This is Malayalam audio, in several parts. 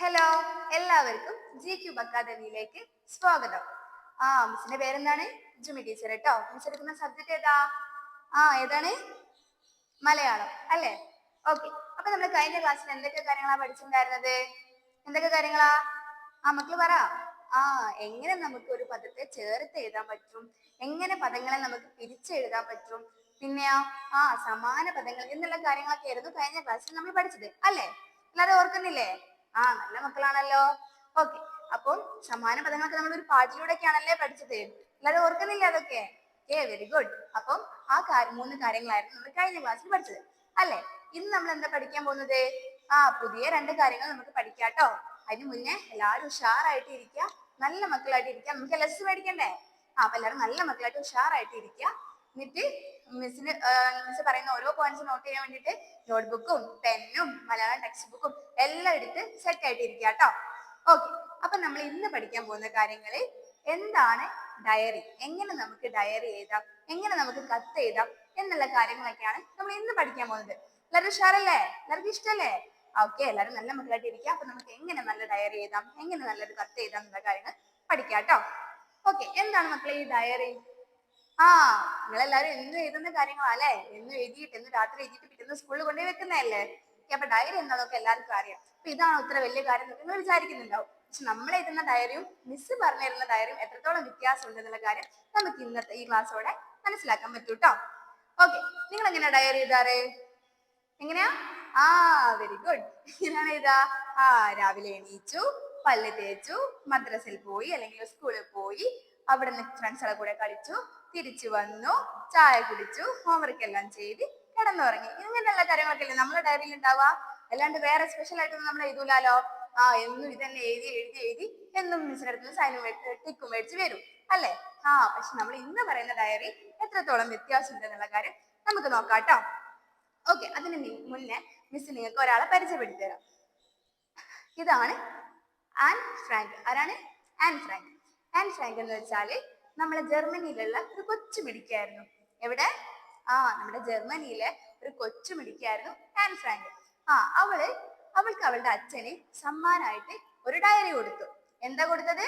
ഹലോ, എല്ലാവർക്കും ജി ക്യൂബ് അക്കാദമിയിലേക്ക് സ്വാഗതം. മിസ്സിന്റെ പേരെന്താണ്? ജുമി ടീച്ചർ കേട്ടോ. മിസ് എടുക്കുന്ന സബ്ജക്ട് ഏതാ? ഏതാണ്? മലയാളം അല്ലേ? ഓക്കെ. അപ്പൊ നമ്മൾ കഴിഞ്ഞ ക്ലാസ്സിൽ എന്തൊക്കെ കാര്യങ്ങളാ പഠിച്ചിട്ടുണ്ടായിരുന്നത്? എന്തൊക്കെ കാര്യങ്ങളാ? മക്കള് പറ. എങ്ങനെ നമുക്ക് ഒരു പദത്തെ ചേർത്ത് എഴുതാൻ പറ്റും, എങ്ങനെ പദങ്ങളെ നമുക്ക് പിരിച്ചെഴുതാൻ പറ്റും, പിന്നെയോ സമാന പദങ്ങൾ എന്നുള്ള കാര്യങ്ങളൊക്കെ ആയിരുന്നു കഴിഞ്ഞ ക്ലാസ്സിൽ നമ്മൾ പഠിച്ചത് അല്ലേ? എല്ലാവരും ഓർക്കുന്നില്ലേ? നല്ല മക്കളാണല്ലോ. ഓക്കെ. അപ്പോൾ സമാന പദങ്ങളൊക്കെ നമ്മൾ ഒരു പാട്ടിലൂടെയൊക്കെയാണല്ലേ പഠിച്ചത്. എല്ലാവരും ഓർക്കുന്നില്ലേ അതൊക്കെ? Very good. അപ്പം മൂന്ന് കാര്യങ്ങളായിരുന്നു നമ്മൾ കഴിഞ്ഞ ക്ലാസ്സിൽ പഠിച്ചത് അല്ലേ? ഇന്ന് നമ്മൾ എന്താ പഠിക്കാൻ പോകുന്നത്? പുതിയ രണ്ട് കാര്യങ്ങൾ നമുക്ക് പഠിക്കാട്ടോ. അതിന് മുന്നേ എല്ലാവരും ഉഷാറായിട്ട് ഇരിക്കുക, നല്ല മക്കളായിട്ട് ഇരിക്കുക. നമുക്ക് ലെസ് മേടിക്കണ്ടേ? അപ്പൊ എല്ലാവരും നല്ല മക്കളായിട്ട് ഉഷാറായിട്ട് ഇരിക്കുക. എന്നിട്ട് മിസ് പറയുന്ന ഓരോ പോയിന്റ്സ് നോട്ട് ചെയ്യാൻ വേണ്ടിയിട്ട് നോട്ട്ബുക്കും പെന്നും മലയാളം ടെക്സ്റ്റ് ബുക്കും എല്ലാം എടുത്ത് സെറ്റ് ആയിട്ട് ഇരിക്കുക കേട്ടോ. ഓക്കെ. അപ്പൊ നമ്മൾ ഇന്ന് പഠിക്കാൻ പോകുന്ന കാര്യങ്ങള് എന്താണ് ഡയറി, എങ്ങനെ നമുക്ക് ഡയറി എഴുതാം, എങ്ങനെ നമുക്ക് കത്ത് എഴുതാം എന്നുള്ള കാര്യങ്ങളൊക്കെയാണ് നമ്മൾ ഇന്ന് പഠിക്കാൻ പോകുന്നത്. എല്ലാവരും ഉഷാറല്ലേ? എല്ലാവർക്കും ഇഷ്ടല്ലേ? ഓക്കെ. എല്ലാവരും നല്ല മക്കളായിട്ട് ഇരിക്കുക. അപ്പൊ നമുക്ക് എങ്ങനെ നല്ല ഡയറി എഴുതാം, എങ്ങനെ നല്ലൊരു കത്ത് എഴുതാം എന്നുള്ള കാര്യങ്ങൾ പഠിക്കാം കേട്ടോ. ഓക്കെ. എന്താണ് മക്കളെ ഈ ഡയറി? നിങ്ങളെല്ലാരും എന്നും എഴുതുന്ന കാര്യങ്ങളല്ലേ? എന്നും എഴുതിയിട്ട് എന്ന് രാത്രി എഴുതിയിട്ട് പിറ്റേന്ന് സ്കൂളിൽ കൊണ്ടുപോയി വെക്കുന്നതല്ലേ? അപ്പൊ ഡയറി എന്താണെന്നൊക്കെ എല്ലാവർക്കും അറിയാം. അപ്പൊ ഇതാണോ ഇത്ര വലിയ കാര്യം എന്നൊക്കെ നിങ്ങൾ വിചാരിക്കുന്നുണ്ടാവും. പക്ഷെ നമ്മൾ എഴുതുന്ന ഡയറിയും മിസ് പറഞ്ഞു തരുന്ന ഡയറിയും എത്രത്തോളം വ്യത്യാസം ഉണ്ട് എന്നുള്ള കാര്യം നമുക്ക് ഇന്നത്തെ ഈ ക്ലാസ്സോടെ മനസ്സിലാക്കാൻ പറ്റൂ കേട്ടോ. ഓക്കെ. നിങ്ങൾ എങ്ങനെയാ ഡയറി എഴുതാറ്? എങ്ങനെയാ? Very good. എങ്ങനെയാണ് എഴുതാ? രാവിലെ എണീച്ചു, പല്ല് തേച്ചു, മദ്രസയിൽ പോയി അല്ലെങ്കിൽ സ്കൂളിൽ പോയി, അവിടെ നിന്ന് ഫ്രണ്ട്സുകളെ കൂടെ കളിച്ചു, തിരിച്ചു വന്നു, ചായ കുടിച്ചു, ഹോംവർക്ക് എല്ലാം ചെയ്ത് കിടന്നുറങ്ങി. ഇങ്ങനെയുള്ള കാര്യങ്ങളൊക്കെ അല്ലേ നമ്മുടെ ഡയറിയിൽ ഉണ്ടാവുക. അല്ലാണ്ട് വേറെ സ്പെഷ്യൽ ആയിട്ടൊന്നും നമ്മൾ എഴുതൂലാലോ. എന്നും ഇതന്നെ എഴുതി എഴുതി എഴുതി എന്നും മിസ്സിന്റെ അടുത്ത് സൈനും ടിക്കും മേടിച്ച് വരും അല്ലേ? പക്ഷെ നമ്മൾ ഇന്ന് പറയുന്ന ഡയറി എത്രത്തോളം വ്യത്യാസം ഉണ്ട് എന്നുള്ള കാര്യം നമുക്ക് നോക്കാം കേട്ടോ. ഓക്കെ. അതിന് മുന്നേ മിസ് നിങ്ങൾക്ക് ഒരാളെ പരിചയപ്പെടുത്തി തരാം. ഇതാണ് ആൻ ഫ്രാങ്ക്. ആരാണ്? An Frank. ആൻ ഫ്രാങ്ക് എന്ന് വെച്ചാല് നമ്മളെ ജർമ്മനിയിലുള്ള ഒരു കൊച്ചു മിടുക്കിയായിരുന്നു. എവിടെ? നമ്മുടെ ജർമ്മനിയിലെ ഒരു കൊച്ചു മിടുക്കിയായിരുന്നു ആൻ ഫ്രാങ്ക്. അവൾക്ക് അവളുടെ അച്ഛന് സമ്മാനമായിട്ട് ഒരു ഡയറി കൊടുത്തു. എന്താ കൊടുത്തത്?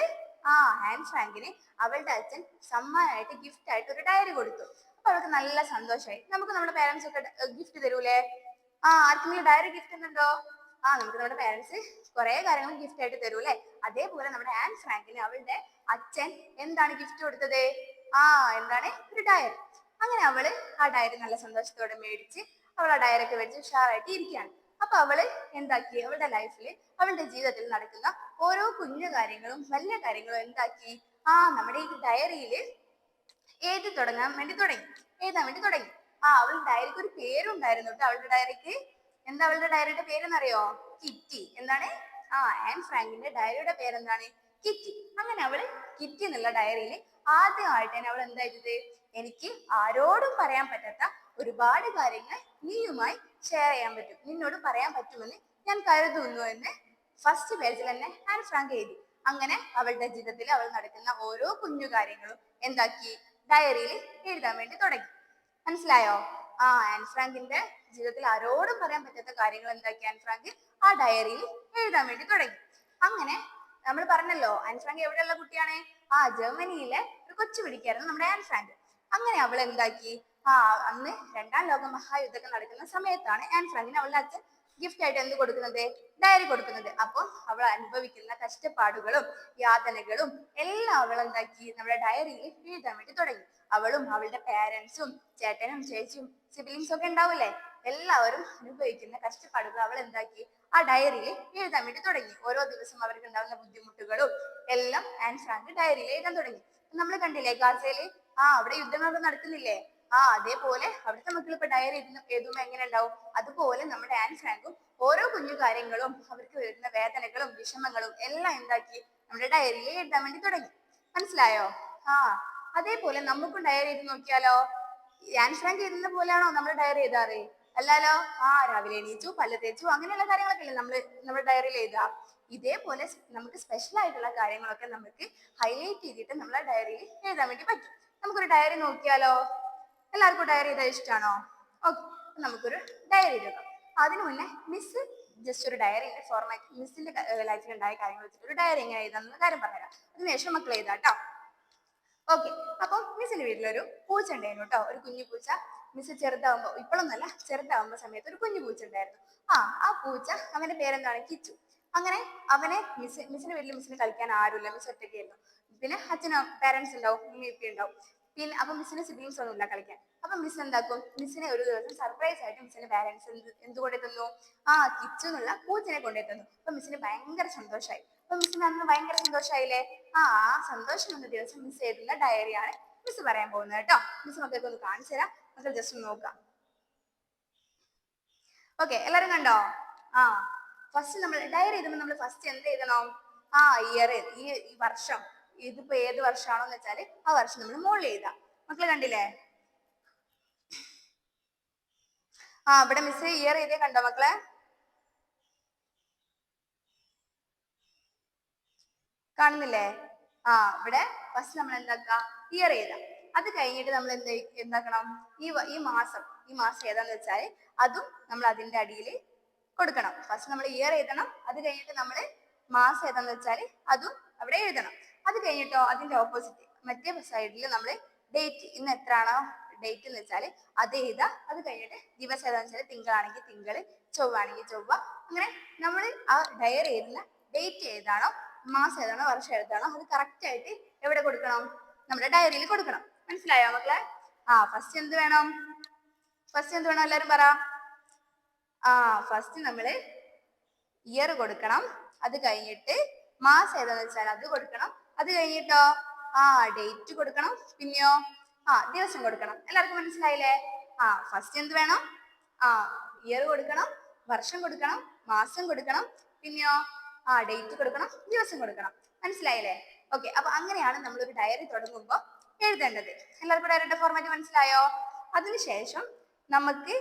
ആൻ ഫ്രാങ്കിന് അവളുടെ അച്ഛൻ സമ്മാനമായിട്ട് ഗിഫ്റ്റ് ആയിട്ട് ഒരു ഡയറി കൊടുത്തു. അപ്പൊ അവൾക്ക് നല്ല സന്തോഷമായി. നമുക്ക് നമ്മുടെ പേരൻസ് ഒക്കെ ഗിഫ്റ്റ് തരൂലേ? ആർക്കെങ്കിലും ഡയറി ഗിഫ്റ്റ് ഉണ്ടോ? നമുക്ക് നമ്മുടെ പേരൻസ് കുറെ കാര്യങ്ങൾ ഗിഫ്റ്റ് ആയിട്ട് തരൂല്ലേ? അതേപോലെ നമ്മുടെ ആൻ ഫ്രാങ്കിന് അവളുടെ അച്ഛൻ എന്താണ് ഗിഫ്റ്റ് കൊടുത്തത്? എന്താണ്? ഒരു ഡയറി. അങ്ങനെ അവള് ആ ഡയറി നല്ല സന്തോഷത്തോടെ മേടിച്ച് അവൾ ആ ഡയറി ഒക്കെ മേടിച്ച് ഉഷാറായിട്ട് ഇരിക്കുകയാണ്. അപ്പൊ അവള് എന്താക്കി? അവളുടെ ലൈഫിൽ അവളുടെ ജീവിതത്തിൽ നടക്കുന്ന ഓരോ കുഞ്ഞു കാര്യങ്ങളും വലിയ കാര്യങ്ങളും എന്താക്കി? നമ്മുടെ ഈ ഡയറിയിൽ എഴുതാൻ വേണ്ടി തുടങ്ങി. അവളുടെ ഡയറിക്ക് ഒരു പേരുണ്ടായിരുന്നു കേട്ടോ. അവളുടെ ഡയറിക്ക് എന്താ? അവളുടെ ഡയറിയുടെ പേരെന്നറിയോ? കിറ്റി. എന്താണ്? ആൻ ഫ്രാങ്കിന്റെ ഡയറിയുടെ പേരെന്താണ്? കിറ്റി. അങ്ങനെ അവള് കിറ്റി എന്നുള്ള ഡയറിയിൽ ആദ്യമായിട്ട് തന്നെ അവൾ എന്താ ചെയ്തത്? എനിക്ക് ആരോടും പറയാൻ പറ്റാത്ത ഒരുപാട് കാര്യങ്ങൾ നീയുമായി ഷെയർ ചെയ്യാൻ പറ്റും, നിന്നോട് പറയാൻ പറ്റുമെന്ന് ഞാൻ കരുതുന്നു എന്ന് ഫസ്റ്റ് പേജിൽ തന്നെ ആൻ ഫ്രാങ്ക് എഴുതി. അങ്ങനെ അവളുടെ ജീവിതത്തിൽ അവൾ നടക്കുന്ന ഓരോ കുഞ്ഞു കാര്യങ്ങളും എന്താക്കി? ഡയറിയിൽ എഴുതാൻ വേണ്ടി തുടങ്ങി. മനസ്സിലായോ? ആൻ ഫ്രാങ്കിന്റെ ജീവിതത്തിൽ ആരോടും പറയാൻ പറ്റാത്ത കാര്യങ്ങൾ എന്താക്കി ആൻ ഫ്രാങ്ക് ആ ഡയറിയിൽ എഴുതാൻ വേണ്ടി തുടങ്ങി. അങ്ങനെ നമ്മൾ പറഞ്ഞല്ലോ ആൻ ഫ്രാങ്ക് എവിടെയുള്ള കുട്ടിയാണ്? ജർമ്മനിയിലെ ഒരു കൊച്ചു പിടിക്കായിരുന്നു നമ്മുടെ ആൻ ഫ്രാങ്ക്. അങ്ങനെ അവൾ എന്താക്കി? അന്ന് രണ്ടാം ലോക മഹായുദ്ധമൊക്കെ നടക്കുന്ന സമയത്താണ് ആൻ ഫ്രാങ്കിന് അവളുടെ അച്ഛൻ ഗിഫ്റ്റ് ആയിട്ട് എന്ത് കൊടുക്കുന്നത്? ഡയറി കൊടുക്കുന്നത്. അപ്പോൾ അവൾ അനുഭവിക്കുന്ന കഷ്ടപ്പാടുകളും യാതനകളും എല്ലാം അവൾ എന്താക്കി? നമ്മുടെ ഡയറിയിൽ എഴുതാൻ വേണ്ടി തുടങ്ങി. അവളും അവളുടെ പേരൻസും ചേട്ടനും ചേച്ചിയും സിബ്ലിങ്സും ഒക്കെ ഉണ്ടാവൂലേ? എല്ലാവരും അനുഭവിക്കുന്ന കഷ്ടപ്പാടുകൾ അവൾ എന്താക്കി? ആ ഡയറിയിൽ എഴുതാൻ വേണ്ടി തുടങ്ങി. ഓരോ ദിവസം അവർക്ക് ഉണ്ടാകുന്ന ബുദ്ധിമുട്ടുകളും എല്ലാം ആൻ ഫ്രാങ്ക് ഡയറിയിൽ എഴുതാൻ തുടങ്ങി. നമ്മൾ കണ്ടില്ലേ ഗാസയില്? അവിടെ യുദ്ധങ്ങളൊക്കെ നടക്കുന്നില്ലേ? അതേപോലെ അവിടുത്തെ മക്കൾ ഇപ്പൊ ഡയറി എഴുതുമ്പോ എങ്ങനെ ഉണ്ടാവും? അതുപോലെ നമ്മുടെ ആൻ ഫ്രാങ്കും ഓരോ കുഞ്ഞു കാര്യങ്ങളും അവർക്ക് വരുന്ന വേദനകളും വിഷമങ്ങളും എല്ലാം എന്താക്കി? നമ്മുടെ ഡയറിയിൽ എഴുതാൻ വേണ്ടി തുടങ്ങി. മനസ്സിലായോ? അതേപോലെ നമുക്കും ഡയറി എഴുതി നോക്കിയാലോ? ആൻ ഫ്രാങ്ക് എഴുതുന്ന പോലെയാണോ നമ്മൾ ഡയറി എഴുതാറ്? അല്ലാലോ? രാവിലെ എണീച്ചു, പല്ല് തേച്ചു, അങ്ങനെയുള്ള കാര്യങ്ങളൊക്കെ അല്ലേ നമ്മുടെ ഡയറിയിൽ എഴുതാം. ഇതേപോലെ നമുക്ക് സ്പെഷ്യൽ ആയിട്ടുള്ള കാര്യങ്ങളൊക്കെ നമുക്ക് ഹൈലൈറ്റ് ചെയ്തിട്ട് നമ്മളെ ഡയറിയിൽ എഴുതാൻ വേണ്ടി പറ്റും. നമുക്കൊരു ഡയറി നോക്കിയാലോ? എല്ലാവർക്കും ഡയറി എഴുതാൻ ഇഷ്ടമാണോ? ഓക്കെ. നമുക്കൊരു ഡയറി എഴുതാം. അതിനു മുന്നേ മിസ് ജസ്റ്റ് ഒരു ഡയറിന്റെ ഫോർമാറ്റ് മിസ്സിന്റെ ലൈഫിൽ ഉണ്ടായ കാര്യങ്ങൾ വെച്ചിട്ട് ഒരു ഡയറി എങ്ങനെ എഴുതാന്നുള്ള കാര്യം പറഞ്ഞുതരാം. അതിനുശേഷം മക്കൾ എഴുതാം കേട്ടോ. ഓക്കെ, അപ്പൊ മിസ്സിന്റെ വീട്ടിലൊരു പൂച്ച ഉണ്ടായിരുന്നു കേട്ടോ, ഒരു കുഞ്ഞു പൂച്ച. മിസ് ചെറുതാവുമ്പോ, ഇപ്പോഴൊന്നല്ല, ചെറുതാവുമ്പോ സമയത്ത് ഒരു കുഞ്ഞു പൂച്ച ഉണ്ടായിരുന്നു. ആ പൂച്ച, അവന്റെ പേരെന്താണ്, കിച്ചു. അങ്ങനെ അവനെ മിസ്സിന്റെ വീട്ടിൽ മിസ്സിന് കളിക്കാൻ ആരുമില്ല, മിസ് ഒറ്റയ്ക്കായിരുന്നു. പിന്നെ അച്ഛനും പേരൻസ് ഉണ്ടാവും, ഉമ്മ ഇപ്പ ഉണ്ടാവും. പിന്നെ അപ്പൊ മിസ്സിന് സിബ്ലിങ്സ് ഒന്നുമില്ല കളിക്കാൻ. അപ്പൊ മിസ് എന്താക്കും, മിസ്സിനെ ഒരു ദിവസം സർപ്രൈസ് ആയിട്ട് മിസ്സിന്റെ പേരൻസ് എന്ത് കൊണ്ടു തന്നു, കിച്ചു എന്നുള്ള പൂച്ചനെ കൊണ്ടു തന്നു. അപ്പൊ മിസ്സിന് ഭയങ്കര സന്തോഷമായി. അപ്പൊ മിസ്സിന് അന്ന് ഭയങ്കര സന്തോഷമായില്ലേ. ആ സന്തോഷം എന്ന ദിവസം മിസ് എഴുതുന്ന ഡയറിയാണ് മിസ് പറയാൻ പോകുന്നത് കേട്ടോ. മിസ് മക്കൾക്ക് ഒന്ന് കാണിച്ചു തരാം, മക്കൾ ജസ്റ്റ് ഒന്ന് നോക്കാം. ഓക്കെ, എല്ലാരും കണ്ടോ? ഫസ്റ്റ് നമ്മൾ ഡയറി എഴുതുമ്പോൾ നമ്മൾ ഫസ്റ്റ് എന്ത് എഴുതണം, ഇയർ, ഈ വർഷം, ഇതിപ്പോ ഏത് വർഷമാണോന്ന് വെച്ചാല് ആ വർഷം നമ്മൾ മുകളിൽ എഴുതാം. മക്കള് കണ്ടില്ലേ? ഇവിടെ മിസ് ഇയർ എഴുതിയ കണ്ടോ മക്കളെ? കാണുന്നില്ലേ? ഇവിടെ ഫസ്റ്റ് നമ്മൾ എന്താക്കുക, ഇയർ എഴുതാം. അത് കഴിഞ്ഞിട്ട് നമ്മൾ എന്താക്കണം, ഈ മാസം ഏതാന്ന് വെച്ചാല് അതും നമ്മൾ അതിന്റെ അടിയിൽ കൊടുക്കണം. ഫസ്റ്റ് നമ്മൾ ഇയർ എഴുതണം, അത് കഴിഞ്ഞിട്ട് നമ്മൾ മാസം ഏതാന്ന് വെച്ചാല് അതും അവിടെ എഴുതണം. അത് കഴിഞ്ഞിട്ടോ അതിന്റെ ഓപ്പോസിറ്റ് മറ്റേ സൈഡിൽ നമ്മൾ ഡേറ്റ്, ഇന്ന് എത്രയാണോ ഡേറ്റ് എന്ന് വെച്ചാൽ അത് എഴുതാം. അത് കഴിഞ്ഞിട്ട് ദിവസം ഏതാന്ന് വെച്ചാൽ തിങ്കളാണെങ്കിൽ തിങ്കൾ, ചൊവ്വാണെങ്കിൽ ചൊവ്വ. അങ്ങനെ നമ്മൾ ആ ഡയറി എഴുതുന്ന ഡേറ്റ് ഏതാണോ, മാസം ഏതാണോ, വർഷം ഏതാണോ, അത് കറക്റ്റ് ആയിട്ട് എവിടെ കൊടുക്കണം, നമ്മുടെ ഡയറിയിൽ കൊടുക്കണം. മനസ്സിലായോ മക്കളെ? ഫസ്റ്റ് എന്ത് വേണം, എല്ലാരും പറ. ഫസ്റ്റ് നമ്മള് ഇയർ കൊടുക്കണം, അത് കഴിഞ്ഞിട്ട് മാസം ഏതാന്ന് വെച്ചാൽ അത് കൊടുക്കണം, അത് കഴിഞ്ഞിട്ടോ ഡേറ്റ് കൊടുക്കണം, പിന്നെയോ ദിവസം കൊടുക്കണം. എല്ലാവർക്കും മനസ്സിലായില്ലേ? ഫസ്റ്റ് എന്ത് വേണം, ഇയർ കൊടുക്കണം, വർഷം കൊടുക്കണം, മാസം കൊടുക്കണം, പിന്നെയോ ഡേറ്റ് കൊടുക്കണം, ദിവസം കൊടുക്കണം. മനസ്സിലായില്ലേ? ഓക്കെ, അപ്പൊ അങ്ങനെയാണ് നമ്മൾ ഒരു ഡയറി തുടങ്ങുമ്പോൾ എഴുതേണ്ടത്. എല്ലാവർക്കും ഡയറിയുടെ ഫോർമാറ്റ് മനസ്സിലായോ? അതിനുശേഷം നമുക്ക്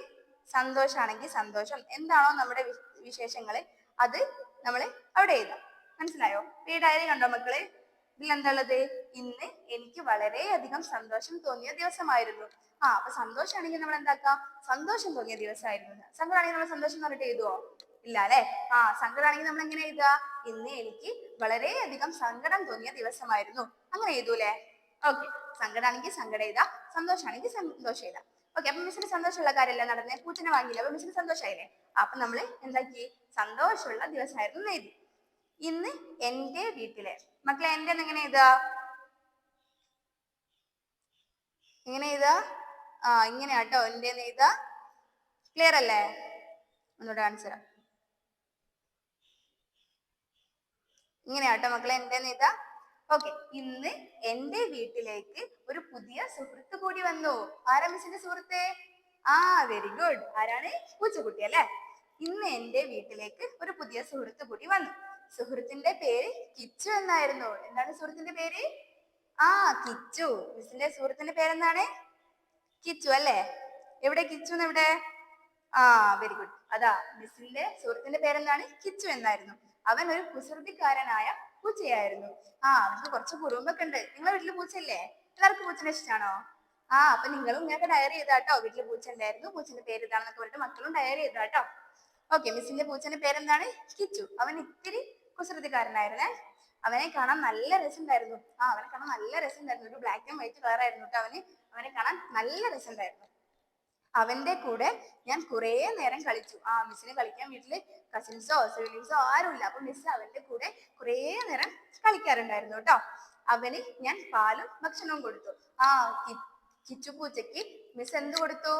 സന്തോഷാണെങ്കിൽ സന്തോഷം, എന്താണോ നമ്മുടെ വിശേഷങ്ങള് അത് നമ്മൾ അവിടെ എഴുതാം. മനസ്സിലായോ? ഈ ഡയറി കണ്ടോ മക്കള്? ഇതിലെന്താ ഉള്ളത്, ഇന്ന് എനിക്ക് വളരെയധികം സന്തോഷം തോന്നിയ ദിവസമായിരുന്നു. അപ്പൊ സന്തോഷമാണെങ്കിൽ നമ്മൾ എന്താക്കാം, സന്തോഷം തോന്നിയ ദിവസമായിരുന്നു. സങ്കടമാണെങ്കിൽ നമ്മൾ സന്തോഷം എന്ന് പറഞ്ഞിട്ട് എഴുതുവോ? ഇല്ല അല്ലെ? സങ്കടമാണെങ്കിൽ നമ്മൾ എങ്ങനെ എഴുതുക, ഇന്ന് എനിക്ക് വളരെയധികം സങ്കടം തോന്നിയ ദിവസമായിരുന്നു, അങ്ങനെ എഴുതൂലേ? ഓക്കെ, സങ്കടമാണെങ്കിൽ സങ്കടം എഴുതാം, സന്തോഷമാണെങ്കിൽ സന്തോഷം എഴുതാം. ഓക്കെ, അപ്പൊ മിസ്സിന് സന്തോഷമുള്ള കാര്യമല്ല നടന്നേ, പൂച്ചനെ വാങ്ങിയില്ല, അപ്പൊ മിസ്സിന് സന്തോഷമായില്ലേ? അപ്പൊ നമ്മള് എന്താക്കി, സന്തോഷമുള്ള ദിവസമായിരുന്നു എഴുതി. ഇന്ന് എന്റെ വീട്ടിലെ, മക്കളെ എന്റെ എങ്ങനെ എഴുതാ, എങ്ങനെ എഴുതാ? ഇങ്ങനെയാട്ടോ എന്റെ എഴുതാ. ക്ലിയർ അല്ലേ? ഒന്നുകൂടെ കാണിച്ചു തരാം. ഇങ്ങനെയാട്ടോ മക്കളെ എന്റെ എഴുതാ. ഓക്കെ, ഇന്ന് എന്റെ വീട്ടിലേക്ക് ഒരു പുതിയ സുഹൃത്ത് കൂടി വന്നു. ആരാ മിസ്സിന്റെ സുഹൃത്ത്? Very good. ആരാണ്? പൂച്ചക്കുട്ടി അല്ലെ? ഇന്ന് എന്റെ വീട്ടിലേക്ക് ഒരു പുതിയ സുഹൃത്ത് കൂടി വന്നു. സുഹൃത്തിന്റെ പേര് കിച്ചു എന്നായിരുന്നു. എന്താണ് സുഹൃത്തിന്റെ പേര്? കിച്ചു. മിസ്സിന്റെ സുഹൃത്തിന്റെ പേരെന്താണ്? കിച്ചു അല്ലേ? എവിടെ കിച്ചു? എവിടെ? Very good. അതാ മിസ്സിന്റെ സുഹൃത്തിന്റെ പേരെന്താണ്? കിച്ചു എന്നായിരുന്നു. അവൻ ഒരു കുസൃതിക്കാരനായ പൂച്ചയായിരുന്നു. അവർക്ക് കുറച്ച് കുറുമ്പൊക്കെ ഉണ്ട്. നിങ്ങളെ വീട്ടില് പൂച്ചയില്ലേ? എല്ലാവർക്കും പൂച്ചനെ ഇഷ്ടമാണോ? അപ്പൊ നിങ്ങളും ഇങ്ങനത്തെ ഡയറി ചെയ്താട്ടോ. വീട്ടില് പൂച്ച ഉണ്ടായിരുന്നു, പൂച്ചന്റെ പേര് ഇതാണെന്നൊക്കെ പറഞ്ഞിട്ട് മക്കളും ഡയറി ചെയ്താട്ടോ. ഓക്കെ, മിസ്സിന്റെ പൂച്ചന്റെ പേരെന്താണ്? കിച്ചു. അവൻ ഇത്തിരി കുസൃതിക്കാരനായിരുന്നേ. അവനെ കാണാൻ നല്ല രസമുണ്ടായിരുന്നു. അവനെ കാണാൻ നല്ല രസമുണ്ടായിരുന്നു. ഒരു ബ്ലാക്ക് ആൻഡ് വൈറ്റ് കളർ ആയിരുന്നു കേട്ടോ അവനെ കാണാൻ നല്ല രസമുണ്ടായിരുന്നു. അവന്റെ കൂടെ ഞാൻ കുറേ നേരം കളിച്ചു. മിസ്സിന് കളിക്കാൻ വീട്ടില് കസിൻസോ സിബ്ലിങ്സോ ആരുമില്ല. അപ്പൊ മിസ് അവന്റെ കൂടെ കുറേ നേരം കളിക്കാറുണ്ടായിരുന്നു കേട്ടോ. അവന് ഞാൻ പാലും ഭക്ഷണവും കൊടുത്തു. കിച്ചു പൂച്ചയ്ക്ക് മിസ് എന്ത് കൊടുത്തു?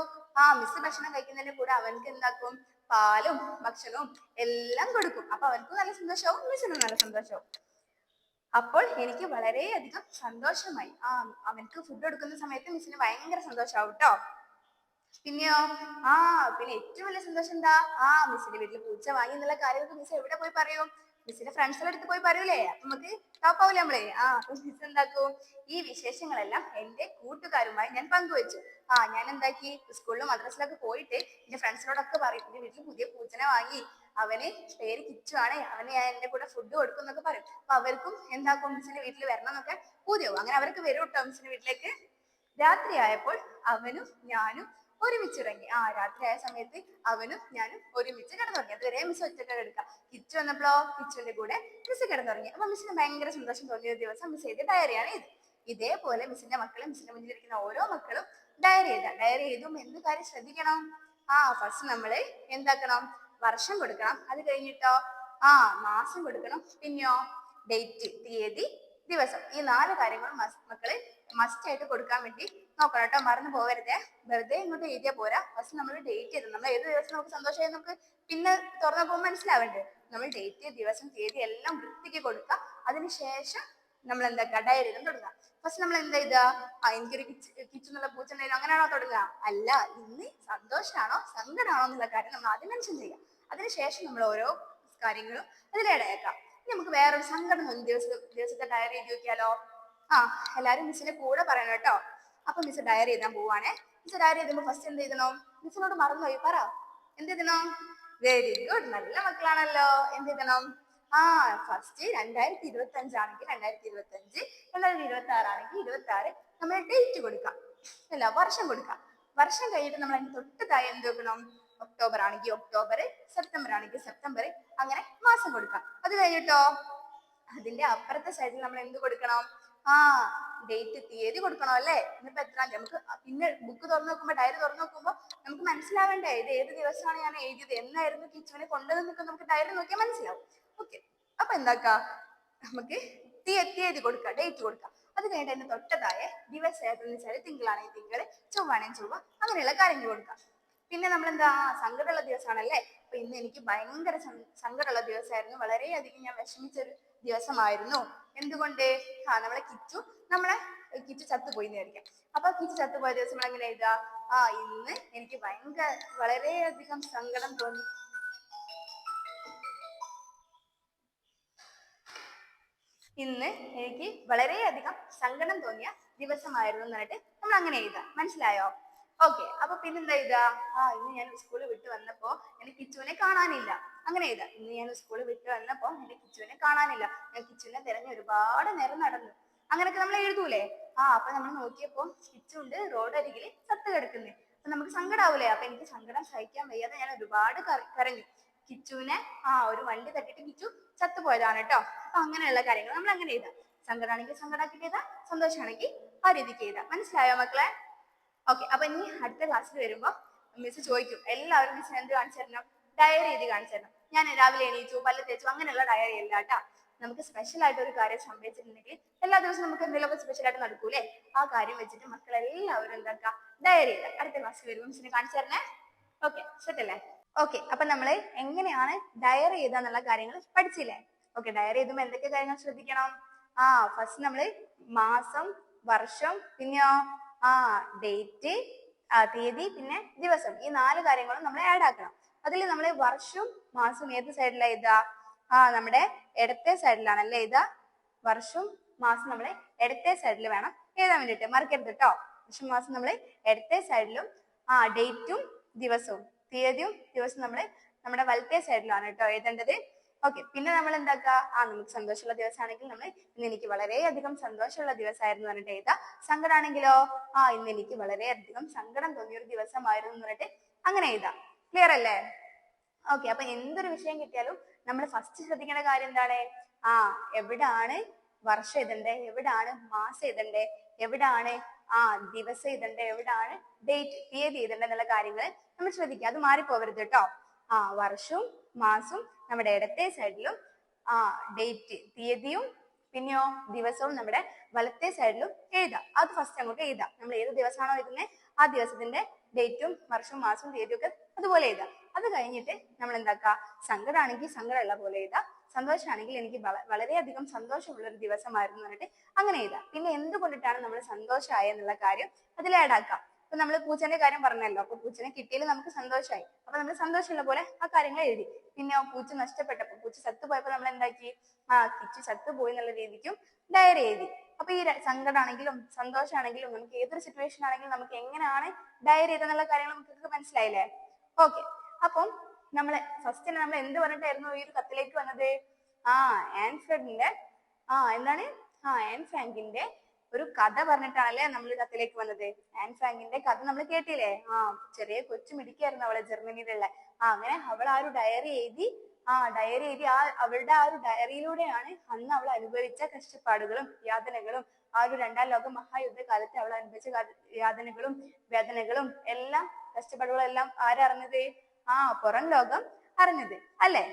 മിസ് ഭക്ഷണം കഴിക്കുന്നതിന്റെ കൂടെ അവൻക്ക് എന്താക്കും? പാലും ഭക്ഷണവും എല്ലാം കൊടുക്കും. അപ്പൊ അവൻക്ക് നല്ല സന്തോഷവും മിസ്സിനും നല്ല സന്തോഷവും. അപ്പോൾ എനിക്ക് വളരെയധികം സന്തോഷമായി. അവൻക്ക് ഫുഡ് കൊടുക്കുന്ന സമയത്ത് മിസ്സിന് ഭയങ്കര സന്തോഷമാവും കേട്ടോ. പിന്നെയോ പിന്നെ ഏറ്റവും വലിയ സന്തോഷം എന്താ? മിസ്സിന്റെ വീട്ടിൽ പൂച്ച വാങ്ങി എന്നുള്ള കാര്യമൊക്കെ മിസ് എവിടെ പോയി പറയും? മിസ്സിന്റെ ഫ്രണ്ട്സിന്റെ അടുത്ത് പോയി പറയൂലേ? അപ്പൊ നമുക്ക് ടോപ്പ് ആവൂലേ നമ്മളെ? അപ്പൊ മിസ് എന്താക്കും? ഈ വിശേഷങ്ങളെല്ലാം എന്റെ കൂട്ടുകാരുമായി ഞാൻ പങ്കുവെച്ചു. ഞാൻ എന്താക്കി, സ്കൂളിലും മദ്രസിലൊക്കെ പോയിട്ട് എന്റെ ഫ്രണ്ട്സിനോടൊക്കെ പറയും, എന്റെ വീട്ടിൽ പുതിയ പൂച്ചനെ വാങ്ങി, അവന് പേര് കിച്ചു ആണ്, അവന് ഞാൻ എന്റെ കൂടെ ഫുഡ് കൊടുക്കും എന്നൊക്കെ പറയും. അപ്പൊ അവർക്കും എന്താക്കും, മിസ്സിന്റെ വീട്ടിൽ വരണം എന്നൊക്കെ പൂതിയാവും. അങ്ങനെ അവർക്ക് വരും കേട്ടോ മിസ്സിന്റെ വീട്ടിലേക്ക്. രാത്രിയായപ്പോൾ അവനും ഞാനും ഒരുമിച്ചിറങ്ങി. രാത്രി ആയ സമയത്ത് അവനും ഞാനും ഒരുമിച്ച് കിടന്നുറങ്ങി. അതുവരെ മിസ് ഒറ്റക്ക് എടുക്കാം. കിച്ചു വന്നപ്പോഴോ കിച്ചുവിന്റെ കൂടെ മിസ് കിടന്നുറങ്ങി. അപ്പൊ മിസ്സിന് ഭയങ്കര സന്തോഷം തോന്നിയ ദിവസം മിസ് എഴുതിയ ഡയറിയാണ് ഇത്. ഇതേപോലെ മിസ്സിന്റെ മക്കളും മിസ്സിന്റെ മുന്നിലിരിക്കുന്ന ഓരോ മക്കളും ഡയറി എഴുതാം. ഡയറി എഴുതും എന്ത് കാര്യം ശ്രദ്ധിക്കണം? ഫസ്റ്റ് നമ്മള് എന്താക്കണം? വർഷം കൊടുക്കണം. അത് കഴിഞ്ഞിട്ടോ മാസം കൊടുക്കണം. പിന്നെയോ ഡേറ്റ്, തീയതി, ദിവസം. ഈ 4 കാര്യങ്ങളും മക്കള് മസ്റ്റ് ആയിട്ട് കൊടുക്കാൻ വേണ്ടി നോക്കണം കേട്ടോ. മറന്നു പോകരുതേ. വെറുതെ ഇങ്ങോട്ട് എഴുതിയാ പോരാ. ഫസ്റ്റ് നമ്മൾ ഡേറ്റ് ചെയ്ത് നമ്മൾ ഏത് ദിവസം നമുക്ക് സന്തോഷമായി നമുക്ക് പിന്നെ തുറന്നു പോകുമ്പോൾ മനസ്സിലാവണ്ടേ. നമ്മൾ ഡേറ്റ്, ദിവസം, തീയതി എല്ലാം വൃത്തിക്ക് കൊടുക്കുക. അതിനുശേഷം നമ്മൾ എന്താക്കുക? ഡയറി എഴുതാൻ തുടങ്ങുക. ഫസ്റ്റ് നമ്മൾ എന്താ ചെയ്താ? എനിക്കൊരു കിച്ചു എന്നുള്ള പൂച്ചുണ്ടായിരുന്നു അങ്ങനെയാണോ തുടങ്ങുക? അല്ല, ഇന്ന് സന്തോഷമാണോ സങ്കടമാണോ എന്നുള്ള കാര്യം നമ്മൾ ആദ്യം മെൻഷൻ ചെയ്യുക. അതിനുശേഷം നമ്മൾ ഓരോ കാര്യങ്ങളും അതിലിടയേക്കാം. നമുക്ക് വേറൊരു സങ്കടം ദിവസത്തെ ഡയറി എഴുതി നോക്കിയാലോ? എല്ലാരും മിസ്സിന്റെ കൂടെ പറയണം കേട്ടോ. അപ്പൊ മിസ് ഡയറി എഴുതാൻ പോവാണേ. മിസ് ഡയറി എഴുതുമ്പോ ഫസ്റ്റ് എന്ത് എഴുതണം? മിസ്സിനോട് മറന്നുപോയി പറ. എന്ത് എഴുതണം? വെരി ഗുഡ്, നല്ല മക്കളാണല്ലോ. എന്ത് എഴുതണം? ഫസ്റ്റ് 2025 ആണെങ്കിൽ 2025, 2026 ആണെങ്കിൽ 26 നമ്മൾ ഡേറ്റ് കൊടുക്കാം. അല്ല, വർഷം കൊടുക്കാം. വർഷം കഴിഞ്ഞിട്ട് നമ്മൾ അതിന് തൊട്ട് താഴെ എന്ത് വെക്കണം? ഒക്ടോബർ ആണെങ്കിൽ ഒക്ടോബർ, സെപ്റ്റംബർ ആണെങ്കിൽ സെപ്റ്റംബർ, അങ്ങനെ മാസം കൊടുക്കാം. അത് കഴിഞ്ഞിട്ടോ അതിന്റെ അപ്പുറത്തെ സൈഡിൽ നമ്മൾ എന്ത് കൊടുക്കണം? ഡേറ്റ്, തീയതി കൊടുക്കണം അല്ലേ? ഇന്നിപ്പോ എത്രാം തീയതി? നമുക്ക് പിന്നെ ബുക്ക് തുറന്നു നോക്കുമ്പോ, ഡയറി തുറന്നു നോക്കുമ്പോ നമുക്ക് മനസ്സിലാവണ്ടേ ഇത് ഏത് ദിവസമാണ് ഞാൻ എഴുതിയത്, എന്നായിരുന്നു കിച്ചുവിനെ കൊണ്ടതെന്നൊക്കെ നമുക്ക് ഡയറി നോക്കിയാൽ മനസ്സിലാവും. ഓക്കെ, അപ്പൊ എന്താക്കാ? നമുക്ക് തീയതി കൊടുക്കാം, ഡേറ്റ് കൊടുക്കാം. അത് കഴിഞ്ഞിട്ട് അതിന് തൊട്ടതായ ദിവസം ഏതെന്ന് വെച്ചാൽ തിങ്കളാണെങ്കിൽ തിങ്കൾ, ചൊവ്വാണെങ്കിൽ ചൊവ്വ, അങ്ങനെയുള്ള കാര്യങ്ങൾ കൊടുക്കാം. പിന്നെ നമ്മൾ എന്താ? സങ്കടമുള്ള ദിവസമാണല്ലേ. അപ്പൊ ഇന്ന് എനിക്ക് ഭയങ്കര സങ്കടമുള്ള ദിവസമായിരുന്നു. വളരെയധികം ഞാൻ വിഷമിച്ചൊരു ദിവസമായിരുന്നു. എന്തുകൊണ്ട്? നമ്മളെ കിച്ചു ചത്തുപോയി എന്ന് വിചാരിക്കാം. അപ്പൊ കിച്ചു ചത്തുപോയ ദിവസം നമ്മൾ എങ്ങനെ എഴുതാ? ഇന്ന് എനിക്ക് വളരെയധികം സങ്കടം തോന്നി. ഇന്ന് എനിക്ക് വളരെയധികം സങ്കടം തോന്നിയ ദിവസമായിരുന്നു എന്ന് പറഞ്ഞിട്ട് നമ്മൾ അങ്ങനെ എഴുതാം. മനസ്സിലായോ? ഓക്കെ, അപ്പൊ പിന്നെന്താ എഴുതാ? ഇന്ന് ഞാൻ സ്കൂളിൽ വിട്ട് വന്നപ്പോ എനിക്ക് കിച്ചുവിനെ കാണാനില്ല. അങ്ങനെ എഴുതാം. ഇന്ന് ഞാൻ സ്കൂളിൽ വിട്ട് വന്നപ്പോ എന്റെ കിച്ചുവിനെ കാണാനില്ല. ഞാൻ കിച്ചുവിനെ തിരഞ്ഞ് ഒരുപാട് നേരം നടന്നു. അങ്ങനെയൊക്കെ നമ്മൾ എഴുതൂലേ? അപ്പൊ നമ്മൾ നോക്കിയപ്പോ കിച്ചുണ്ട് റോഡരികിൽ ചത്ത് കിടക്കുന്നേ. അപ്പൊ നമുക്ക് സങ്കടാവൂലേ? അപ്പൊ എനിക്ക് സങ്കടം സഹിക്കാൻ വയ്യാതെ ഞാൻ ഒരുപാട് കരഞ്ഞു. കിച്ചുവിനെ ഒരു വണ്ടി തട്ടിട്ട് കിച്ചു ചത്തുപോയതാണ് കേട്ടോ. അപ്പൊ അങ്ങനെയുള്ള കാര്യങ്ങൾ നമ്മൾ അങ്ങനെ എഴുതാം. സങ്കടമാണെങ്കിൽ സങ്കടാക്കിട്ട് എഴുതാം, സന്തോഷമാണെങ്കിൽ ആ രീതിക്ക് എഴുതാം. മനസ്സിലായോ മക്കളെ? ഓക്കെ, അപ്പൊ ഇനി അടുത്ത ക്ലാസ്സിൽ വരുമ്പോ മിസ് ചോദിക്കും, എല്ലാവരും മിസ്സിന് എന്ത് കാണിച്ചു തരണം? ഡയറി എഴുതി കാണിച്ചു തരണം. ഞാൻ രാവിലെ എണീച്ചു, പല്ല് തേച്ചു, അങ്ങനെയുള്ള ഡയറി അല്ല കേട്ടാ. നമുക്ക് സ്പെഷ്യൽ ആയിട്ട് ഒരു കാര്യം സംഭവിച്ചിട്ടുണ്ടെങ്കിൽ എല്ലാ ദിവസവും നമുക്ക് എന്തെങ്കിലുമൊക്കെ സ്പെഷ്യൽ ആയിട്ട് നടക്കൂലേ? ആ കാര്യം വെച്ചിട്ട് മക്കളെല്ലാവരും എന്താക്കുക? ഡയറി എഴുതാം. അടുത്ത ക്ലാസ്സിൽ വരുമ്പോൾ മിസ്സിനെ കാണിച്ചു തരണേ. ഓക്കെ, സെറ്റ് അല്ലേ? ഓക്കെ, അപ്പൊ നമ്മള് എങ്ങനെയാണ് ഡയറി എഴുതാന്നുള്ള കാര്യങ്ങൾ പഠിച്ചില്ലേ? ഓക്കെ, ഡയറി എഴുതുമ്പോൾ എന്തൊക്കെ കാര്യങ്ങൾ ശ്രദ്ധിക്കണം? ഫസ്റ്റ് നമ്മള് മാസം, വർഷം, പിന്നെയോ ഡേറ്റ്, തീയതി, പിന്നെ ദിവസം, ഈ 4 കാര്യങ്ങളും നമ്മൾ ആഡ് ആക്കണം. അതിൽ നമ്മൾ വർഷവും മാസവും ഏത് സൈഡിലാണ് എഴുതുക? നമ്മുടെ ഇടത്തെ സൈഡിലാണല്ലേ എഴുതുക. വർഷവും മാസം നമ്മൾ ഇടത്തെ സൈഡിൽ വേണം എഴുതാൻ വേണ്ടിയിട്ട്. മറക്കരുത് കേട്ടോ. വർഷം മാസം നമ്മൾ ഇടത്തെ സൈഡിലും ഡേറ്റും ദിവസവും തീയതിയും ദിവസവും നമ്മൾ നമ്മുടെ വലത്തെ സൈഡിലാണ് കേട്ടോ എഴുതേണ്ടത്. ഓക്കെ, പിന്നെ നമ്മൾ എന്താക്കുക? നമുക്ക് സന്തോഷമുള്ള ദിവസമാണെങ്കിൽ നമ്മൾ ഇന്ന് എനിക്ക് വളരെയധികം സന്തോഷമുള്ള ദിവസമായിരുന്നു പറഞ്ഞിട്ട് എഴുതാം. സങ്കടമാണെങ്കിലോ ഇന്ന് എനിക്ക് വളരെയധികം സങ്കടം തോന്നിയൊരു ദിവസമായിരുന്നു എന്ന് പറഞ്ഞിട്ട് അങ്ങനെ എഴുതാം. ക്ലിയർ അല്ലേ? ഓക്കെ, അപ്പൊ എന്തൊരു വിഷയം കിട്ടിയാലും നമ്മൾ ഫസ്റ്റ് ശ്രദ്ധിക്കേണ്ട കാര്യം എന്താണ്? എവിടാണ് വർഷം എഴുതണ്ടേ, എവിടാണ് മാസം എഴുതണ്ടേ, എവിടാണ് ദിവസം എഴുതണ്ടേ, എവിടാണ് ഡേറ്റ്, തീയതി എഴുതണ്ടേ എന്നുള്ള കാര്യങ്ങൾ നമ്മൾ ശ്രദ്ധിക്കുക. അത് മാറിപ്പോവരുത് കേട്ടോ. വർഷവും മാസവും നമ്മുടെ ഇടത്തെ സൈഡിലും ഡേറ്റ്, തീയതിയും പിന്നെയോ ദിവസവും നമ്മുടെ വലത്തെ സൈഡിലും എഴുതാം. അത് ഫസ്റ്റ് അങ്ങോട്ട് എഴുതാം. നമ്മൾ ഏത് ദിവസമാണോ എഴുതുന്നത് ആ ദിവസത്തിന്റെ ഡേറ്റും വർഷവും മാസവും തീയതിയും ഒക്കെ അതുപോലെ എഴുതാം. അത് കഴിഞ്ഞിട്ട് നമ്മൾ എന്താക്കുക? സങ്കടമാണെങ്കിൽ സങ്കടമുള്ള പോലെ എഴുതാം, സന്തോഷമാണെങ്കിൽ എനിക്ക് വളരെയധികം സന്തോഷമുള്ള ഒരു ദിവസമായിരുന്നു പറഞ്ഞിട്ട് അങ്ങനെ എഴുതാം. പിന്നെ എന്തുകൊണ്ടിട്ടാണ് നമ്മൾ സന്തോഷമായ എന്നുള്ള കാര്യം അതിൽ ആഡാക്കാം. അപ്പൊ നമ്മൾ പൂച്ചന്റെ കാര്യം പറഞ്ഞല്ലോ. അപ്പൊ പൂച്ചനെ കിട്ടിയാൽ നമുക്ക് സന്തോഷമായി. അപ്പൊ നമ്മൾ സന്തോഷമുള്ള പോലെ ആ കാര്യങ്ങൾ എഴുതി. പിന്നെ പൂച്ച നഷ്ടപ്പെട്ടപ്പോ, പൂച്ച ചത്തുപോയപ്പോ നമ്മൾ എന്താക്കി? കിച്ചു ചത്തുപോയി എന്നുള്ള രീതിക്കും ഡയറി എഴുതി. അപ്പൊ ഈ സങ്കടമാണെങ്കിലും സന്തോഷമാണെങ്കിലും നമുക്ക് ഏതൊരു സിറ്റുവേഷൻ ആണെങ്കിലും നമുക്ക് എങ്ങനെയാണ് ഡയറി എഴുതാന്നുള്ള കാര്യങ്ങൾ നമുക്ക് മനസ്സിലായില്ലേ? ഓക്കെ, അപ്പം നമ്മള് ഫസ്റ്റ് നമ്മൾ എന്ത് പറഞ്ഞിട്ടായിരുന്നു ഈ ഒരു കത്തിലേക്ക് വന്നത്? ആൻ ഫ്രാങ്കിന്റെ ഒരു കഥ പറഞ്ഞിട്ടാണല്ലേ നമ്മൾ കത്തിലേക്ക് വന്നത്. ആൻ ഫ്രാങ്കിന്റെ കഥ നമ്മൾ കേട്ടില്ലേ? ചെറിയ കൊച്ചു മിടിക്കായിരുന്നു അവള്, ജർമ്മനിയിലുള്ള. അങ്ങനെ അവൾ ആ ഒരു ഡയറി എഴുതി, അവളുടെ ആ ഒരു ഡയറിയിലൂടെയാണ് അന്ന് അവൾ അനുഭവിച്ച കഷ്ടപ്പാടുകളും യാതനകളും, ആ ഒരു രണ്ടാം ലോക മഹായുദ്ധ കാലത്ത് അവൾ അനുഭവിച്ച യാതനകളും വേദനകളും എല്ലാം, കഷ്ടപ്പാടുകളും എല്ലാം ആരറിഞ്ഞത്? പുറം ലോകം അറിഞ്ഞത് അല്ലെ?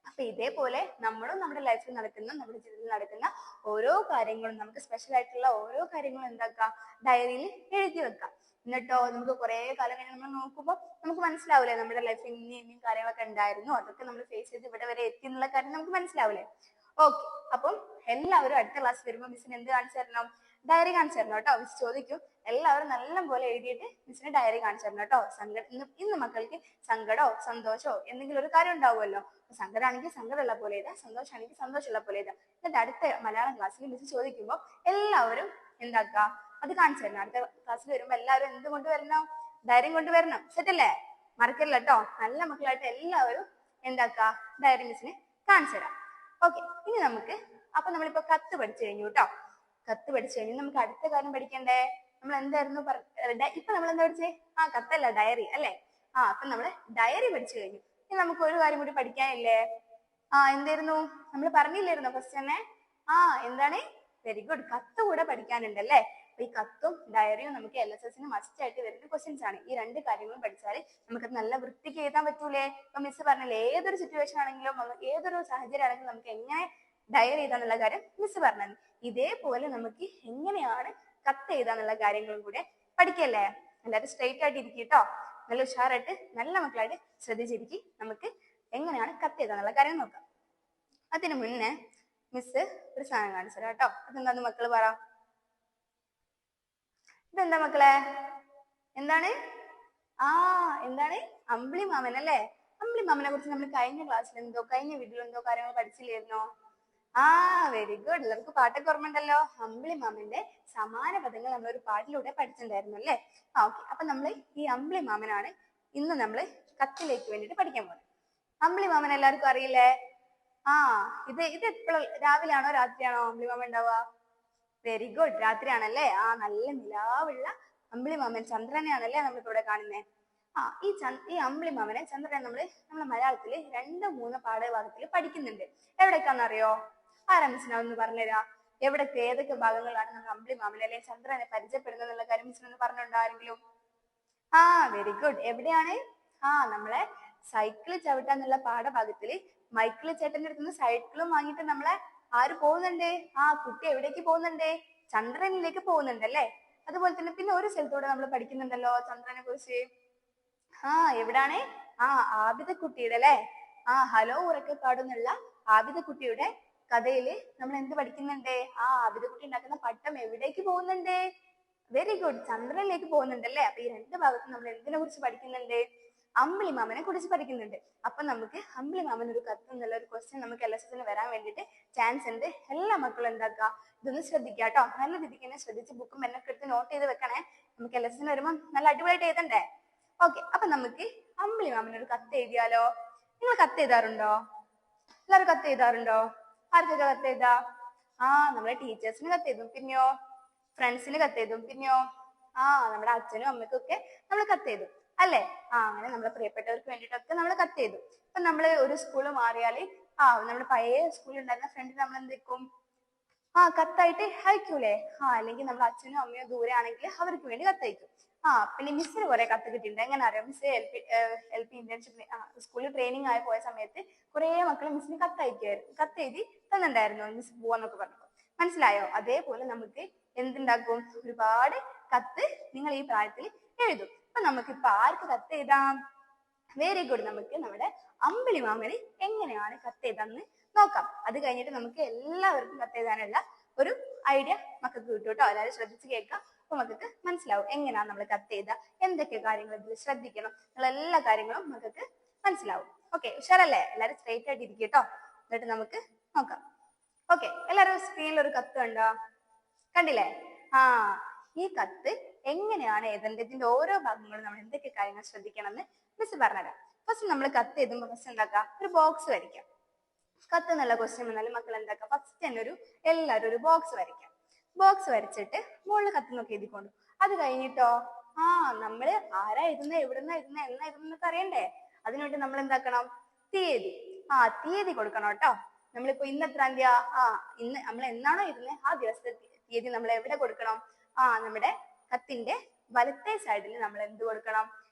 അപ്പൊ ഇതേപോലെ നമ്മളും നമ്മുടെ ലൈഫിൽ നടക്കുന്ന, നമ്മുടെ ജീവിതത്തിൽ നടക്കുന്ന ഓരോ കാര്യങ്ങളും, നമുക്ക് സ്പെഷ്യൽ ആയിട്ടുള്ള ഓരോ കാര്യങ്ങളും എന്താക്കാം, ഡയറിയിൽ എഴുതി വെക്കാം. എന്നിട്ടോ നമുക്ക് കുറെ കാലം കഴിഞ്ഞ് നമ്മൾ നോക്കുമ്പോൾ നമുക്ക് മനസ്സിലാവില്ലേ നമ്മുടെ ലൈഫിൽ ഇനിയും കാര്യങ്ങളൊക്കെ ഉണ്ടായിരുന്നു, അതൊക്കെ നമ്മൾ ഫേസ് ചെയ്ത് ഇവിടെ വരെ എത്തി എന്നുള്ള കാര്യം നമുക്ക് മനസ്സിലാവില്ലേ? ഓക്കെ, അപ്പം എല്ലാവരും അടുത്ത ക്ലാസ് വരുമ്പോൾ മിസ്സിന് എന്ത് കാണിച്ചു തരണം? ഡയറി കാണിച്ചു തരണം കേട്ടോ. മിസ് ചോദിക്കും, എല്ലാവരും നല്ല പോലെ എഴുതിയിട്ട് മിസ്സിന് ഡയറി കാണിച്ചു തരണം കേട്ടോ. ഇന്ന് മക്കൾക്ക് സങ്കടമോ സന്തോഷമോ എന്തെങ്കിലും ഒരു കാര്യം ഉണ്ടാവുമല്ലോ. സങ്കടമാണെങ്കിൽ സങ്കടമുള്ള പോലെ എഴുതാം, സന്തോഷമാണെങ്കിൽ സന്തോഷമുള്ള പോലെ എഴുതാം. എന്നിട്ട് അടുത്ത മലയാളം ക്ലാസ്സിൽ മിസ് ചോദിക്കുമ്പോൾ എല്ലാവരും എന്താക്കുക, അത് കാണിച്ചു തരണം. അടുത്ത ക്ലാസ്സിൽ വരുമ്പോൾ എല്ലാവരും എന്ത് കൊണ്ടുവരണം? ഡയറി കൊണ്ടുവരണം. സെറ്റല്ലേ? മറക്കല്ല കേട്ടോ. നല്ല മക്കളായിട്ട് എല്ലാവരും എന്താക്കുക, ഡയറി മിസ്സിന് കാണിച്ചു തരാം. ഓക്കെ, ഇനി നമുക്ക്, അപ്പൊ നമ്മളിപ്പോ കത്ത് പഠിച്ചു കഴിഞ്ഞു കേട്ടോ. കത്ത് പഠിച്ചു കഴിഞ്ഞു. നമുക്ക് അടുത്ത കാര്യം പഠിക്കണ്ടേ? നമ്മൾ എന്തായിരുന്നു ഇപ്പൊ നമ്മൾ എന്താ പഠിച്ചേ? കത്തല്ല, ഡയറി അല്ലെ? അപ്പൊ നമ്മള് ഡയറി പഠിച്ചു കഴിഞ്ഞു. ഇനി നമുക്ക് ഒരു കാര്യം കൂടി പഠിക്കാനില്ലേ? എന്തായിരുന്നു നമ്മൾ പറഞ്ഞില്ലായിരുന്നോ ഫസ്റ്റ് തന്നെ? എന്താണ്? വെരി ഗുഡ്, കത്ത് കൂടെ പഠിക്കാനുണ്ടല്ലേ? അപ്പൊ ഈ കത്തും ഡയറിയും നമുക്ക് LSSന് മസ്റ്റ് ആയിട്ട് വരുന്ന ക്വസ്റ്റ്യൻസ് ആണ്. ഈ രണ്ട് കാര്യങ്ങളും പഠിച്ചാൽ നമുക്കത് നല്ല വൃത്തിക്ക് എഴുതാൻ പറ്റൂലേ? ഇപ്പൊ മിസ് പറഞ്ഞില്ലേ, ഏതൊരു സിറ്റുവേഷൻ ആണെങ്കിലും, ഏതൊരു സാഹചര്യം ആണെങ്കിലും നമുക്ക് എങ്ങനെ ഡയറി എഴുതാന്നുള്ള കാര്യം മിസ് പറഞ്ഞു. ഇതേപോലെ നമുക്ക് എങ്ങനെയാണ് കത്ത് എഴുതാന്നുള്ള കാര്യങ്ങളും കൂടെ പഠിക്കല്ലേ? എല്ലാവരും സ്ട്രെയിറ്റ് ആയിട്ട് ഇരിക്കും കേട്ടോ. നല്ല ഉഷാറായിട്ട് നല്ല മക്കളായിട്ട് ശ്രദ്ധിച്ചിരിക്കും. നമുക്ക് എങ്ങനെയാണ് കത്ത് എഴുതാന്നുള്ള കാര്യം നോക്കാം. അതിനു മുന്നേ മിസ് ഒരു സാധനം കാണിച്ചു തരാം കേട്ടോ. അതെന്താന്ന് മക്കള് പറ. ഇതെന്താ മക്കളെ? എന്താണ്? എന്താണ്? അമ്പിളി മാമൻ അല്ലേ? അമ്പിളി മാമനെ കുറിച്ച് നമ്മൾ കഴിഞ്ഞ ക്ലാസ്സിൽ കഴിഞ്ഞ വീഡിയോയിൽ എന്തോ കാര്യങ്ങൾ പഠിച്ചില്ലായിരുന്നോ? Very good. എല്ലാവർക്കും പാട്ടൊക്കെ ഓർമ്മയുണ്ടല്ലോ. അമ്പിളി മാമന്റെ സമാന പദങ്ങൾ നമ്മളൊരു പാട്ടിലൂടെ പഠിച്ചിട്ടുണ്ടായിരുന്നു അല്ലേ? ഓക്കെ, അപ്പൊ നമ്മൾ ഈ അമ്പിളി മാമനാണ് ഇന്ന് നമ്മൾ കത്തിലേക്ക് വേണ്ടിട്ട് പഠിക്കാൻ പോകുന്നത്. അമ്പിളി മാമൻ എല്ലാവർക്കും അറിയില്ലേ? ഇത് എപ്പോഴും രാവിലെ ആണോ രാത്രിയാണോ അമ്പിളി മാമൻ ഉണ്ടാവുക? വെരി ഗുഡ്, രാത്രിയാണല്ലേ? നല്ല നിലാവുള്ള അമ്പിളി മാമൻ ചന്ദ്രനെയാണല്ലേ നമ്മളിപ്പോ ഇവിടെ കാണുന്നേ. ഈ അമ്പിളി മാമനെ ചന്ദ്രനെ നമ്മളെ മലയാളത്തില് 2-3 പാഠഭാഗത്തിൽ പഠിക്കുന്നുണ്ട്. എവിടേക്കാന്നറിയോ? മിസ്സിനൊന്ന് പറഞ്ഞുതരാ. ഏതൊക്കെ ഭാഗങ്ങളാണ് നമ്മൾ അമ്പിളി മാമനെ അല്ലെങ്കിൽ ചന്ദ്രനെ പരിചയപ്പെടുന്നത് എന്നുള്ള കാര്യം മിസ്സിനൊന്ന് പറഞ്ഞുണ്ടോ ആരെങ്കിലും? Very good. എവിടെയാണ്? നമ്മളെ സൈക്കിള് ചവിട്ടാന്നുള്ള പാഠഭാഗത്തില് മൈക്കിള് ചേട്ടന്റെ അടുത്തുനിന്ന് സൈക്കിളും വാങ്ങിയിട്ട് നമ്മളെ ആര് പോകുന്നുണ്ട്? കുട്ടി എവിടേക്ക് പോകുന്നുണ്ട്? ചന്ദ്രനിലേക്ക് പോകുന്നുണ്ട് അല്ലേ? അതുപോലെ തന്നെ പിന്നെ ഒരു സ്ഥലത്തൂടെ നമ്മൾ പഠിക്കുന്നുണ്ടല്ലോ ചന്ദ്രനെ കുറിച്ച്. എവിടാണ്? ആബിദക്കുട്ടിയുടെ അല്ലെ? ഹലോ ഉറക്കെ പാടുന്നുള്ള ആബിദക്കുട്ടിയുടെ കഥയില് നമ്മൾ എന്ത് പഠിക്കുന്നുണ്ട്? ആബിദക്കുട്ടി ഉണ്ടാക്കുന്ന പട്ടം എവിടേക്ക് പോകുന്നുണ്ട്? വെരി ഗുഡ്, ചന്ദ്രനിലേക്ക് പോകുന്നുണ്ട് അല്ലേ? അപ്പൊ ഈ 2 ഭാഗത്തും നമ്മൾ എന്തിനെ കുറിച്ച് പഠിക്കുന്നുണ്ട്? അമ്പിളി മാമനെ കുറിച്ച് പഠിക്കുന്നുണ്ട്. അപ്പൊ നമുക്ക് അമ്പിളി മാമൻ ഒരു കത്ത് എന്നുള്ള ഒരു ക്വസ്റ്റ്യൻ നമുക്ക് LSSന് വരാൻ വേണ്ടിയിട്ട് ചാൻസ് ഉണ്ട്. എല്ലാ മക്കളും എന്താക്കുക, ഇതൊന്ന് ശ്രദ്ധിക്കുക കേട്ടോ. നല്ല രീതിക്ക് തന്നെ ശ്രദ്ധിച്ച് ബുക്കും പെന്നൊക്കെ എടുത്ത് നോട്ട് ചെയ്ത് വെക്കണേ. നമുക്ക് LSSന് വരുമ്പോൾ നല്ല അടിപൊളിയായിട്ട് എഴുതണ്ടേ? ഓക്കെ, അപ്പൊ നമുക്ക് അമ്പിളി മാമൻ ഒരു കത്ത് എഴുതിയാലോ? നിങ്ങൾ കത്ത് എഴുതാറുണ്ടോ? എല്ലാവരും കത്ത് എഴുതാറുണ്ടോ? ആർക്കൊക്കെ കത്ത് എഴുതാ? നമ്മുടെ ടീച്ചേഴ്സിന് കത്ത് എഴുതും. പിന്നെയോ ഫ്രണ്ട്സിന് കത്ത് എഴുതും. പിന്നെയോ നമ്മുടെ അച്ഛനും അമ്മയ്ക്കും ഒക്കെ നമ്മൾ കത്ത് എഴുതും അല്ലേ? അങ്ങനെ നമ്മളെ പ്രിയപ്പെട്ടവർക്ക് വേണ്ടിയിട്ടൊക്കെ നമ്മൾ കത്ത് എഴുതും. ഇപ്പൊ നമ്മള് ഒരു സ്കൂള് മാറിയാല് നമ്മുടെ പഴയ സ്കൂളിൽ ഉണ്ടായിരുന്ന ഫ്രണ്ടിന് നമ്മൾ എന്തെക്കും? കത്തായിട്ട് അയക്കൂലേ? അല്ലെങ്കിൽ നമ്മുടെ അച്ഛനും അമ്മയോ ദൂരെ ആണെങ്കിൽ അവർക്ക് വേണ്ടി കത്തയക്കും. പിന്നെ മിസ്സിന് കുറെ കത്ത് കിട്ടിയിട്ടുണ്ട്. എങ്ങനെ അറിയാം? മിസ് എൽ പി ഇന്റേൺഷിപ്പ് സ്കൂളിൽ ട്രെയിനിങ് ആയി പോയ സമയത്ത് കുറെ മക്കൾ മിസ്സിന് കത്തെഴുതി തന്നിട്ടുണ്ടായിരുന്നു. മിസ് പോവാന്നൊക്കെ പറഞ്ഞു. മനസ്സിലായോ? അതേപോലെ നമുക്ക് എന്തുണ്ടാക്കും? ഒരുപാട് കത്ത് നിങ്ങൾ ഈ പ്രായത്തിൽ എഴുതും. അപ്പൊ നമുക്ക് ഇപ്പൊ ആർക്ക് കത്ത് എഴുതാം? വെരി ഗുഡ്, നമുക്ക് നമ്മുടെ അമ്പിളി മാമന് എങ്ങനെയാണ് കത്ത് എഴുതാന്ന് നോക്കാം. അത് കഴിഞ്ഞിട്ട് നമുക്ക് എല്ലാവർക്കും കത്ത് എഴുതാനുള്ള ഒരു ഐഡിയ മക്കൾക്ക് കിട്ടും കേട്ടോ. എല്ലാവരും ശ്രദ്ധിച്ച് കേൾക്കാം. അപ്പൊ മക്കൾക്ക് മനസ്സിലാവും എങ്ങനെയാണ് നമ്മൾ കത്ത് എഴുതുക, എന്തൊക്കെ കാര്യങ്ങൾ ഇതിൽ ശ്രദ്ധിക്കണം എന്നുള്ള എല്ലാ കാര്യങ്ങളും മക്കൾക്ക് മനസ്സിലാവും. ഓക്കെ, ഉഷാറല്ലേ? എല്ലാവരും സ്ട്രെയിറ്റ് ആയിട്ട് ഇരിക്കും കേട്ടോ. എന്നിട്ട് നമുക്ക് നോക്കാം. ഓക്കെ, എല്ലാവരും സ്ക്രീനിൽ ഒരു കത്ത് കണ്ടോ? കണ്ടില്ലേ? ഈ കത്ത് എങ്ങനെയാണ് എഴുതേണ്ടത്, ഇതിന്റെ ഓരോ ഭാഗങ്ങളും നമ്മൾ എന്തൊക്കെ കാര്യങ്ങൾ ശ്രദ്ധിക്കണം എന്ന് മിസ് പറഞ്ഞുതരാം. ഫസ്റ്റ് നമ്മൾ കത്ത് എഴുതുമ്പോൾ ഫസ്റ്റ് ഉണ്ടാക്കാം, ഒരു ബോക്സ് വരയ്ക്കാം. കത്ത് എന്നുള്ള ക്വസ്റ്റ്യൻ വന്നാലും മക്കൾ എന്താക്കാം? ഫസ്റ്റ് തന്നെ എല്ലാവരും ഒരു ബോക്സ് വരയ്ക്കാം. ബോക്സ് വരച്ചിട്ട് മുകളിൽ കത്ത് നോക്കി എഴുതിക്കൊണ്ടു. അത് കഴിഞ്ഞിട്ടോ നമ്മള് ആരാ എഴുതുന്നത്, എവിടുന്ന എഴുതുന്നത്, എന്നാ എഴുതുന്നൊക്കെ അറിയണ്ടേ? അതിനുവേണ്ടി നമ്മൾ എന്താക്കണം? തീയതി തീയതി കൊടുക്കണം കേട്ടോ. നമ്മളിപ്പോ ഇന്ന് എത്രാം തീയതി, ഇന്ന് നമ്മൾ എന്നാണോ എഴുതുന്നത് ആ ദിവസത്തെ തീയതി നമ്മൾ എവിടെ കൊടുക്കണം? നമ്മുടെ കത്തിന്റെ വലത്തെ സൈഡിൽ നമ്മൾ എന്ത് കൊടുക്കണം?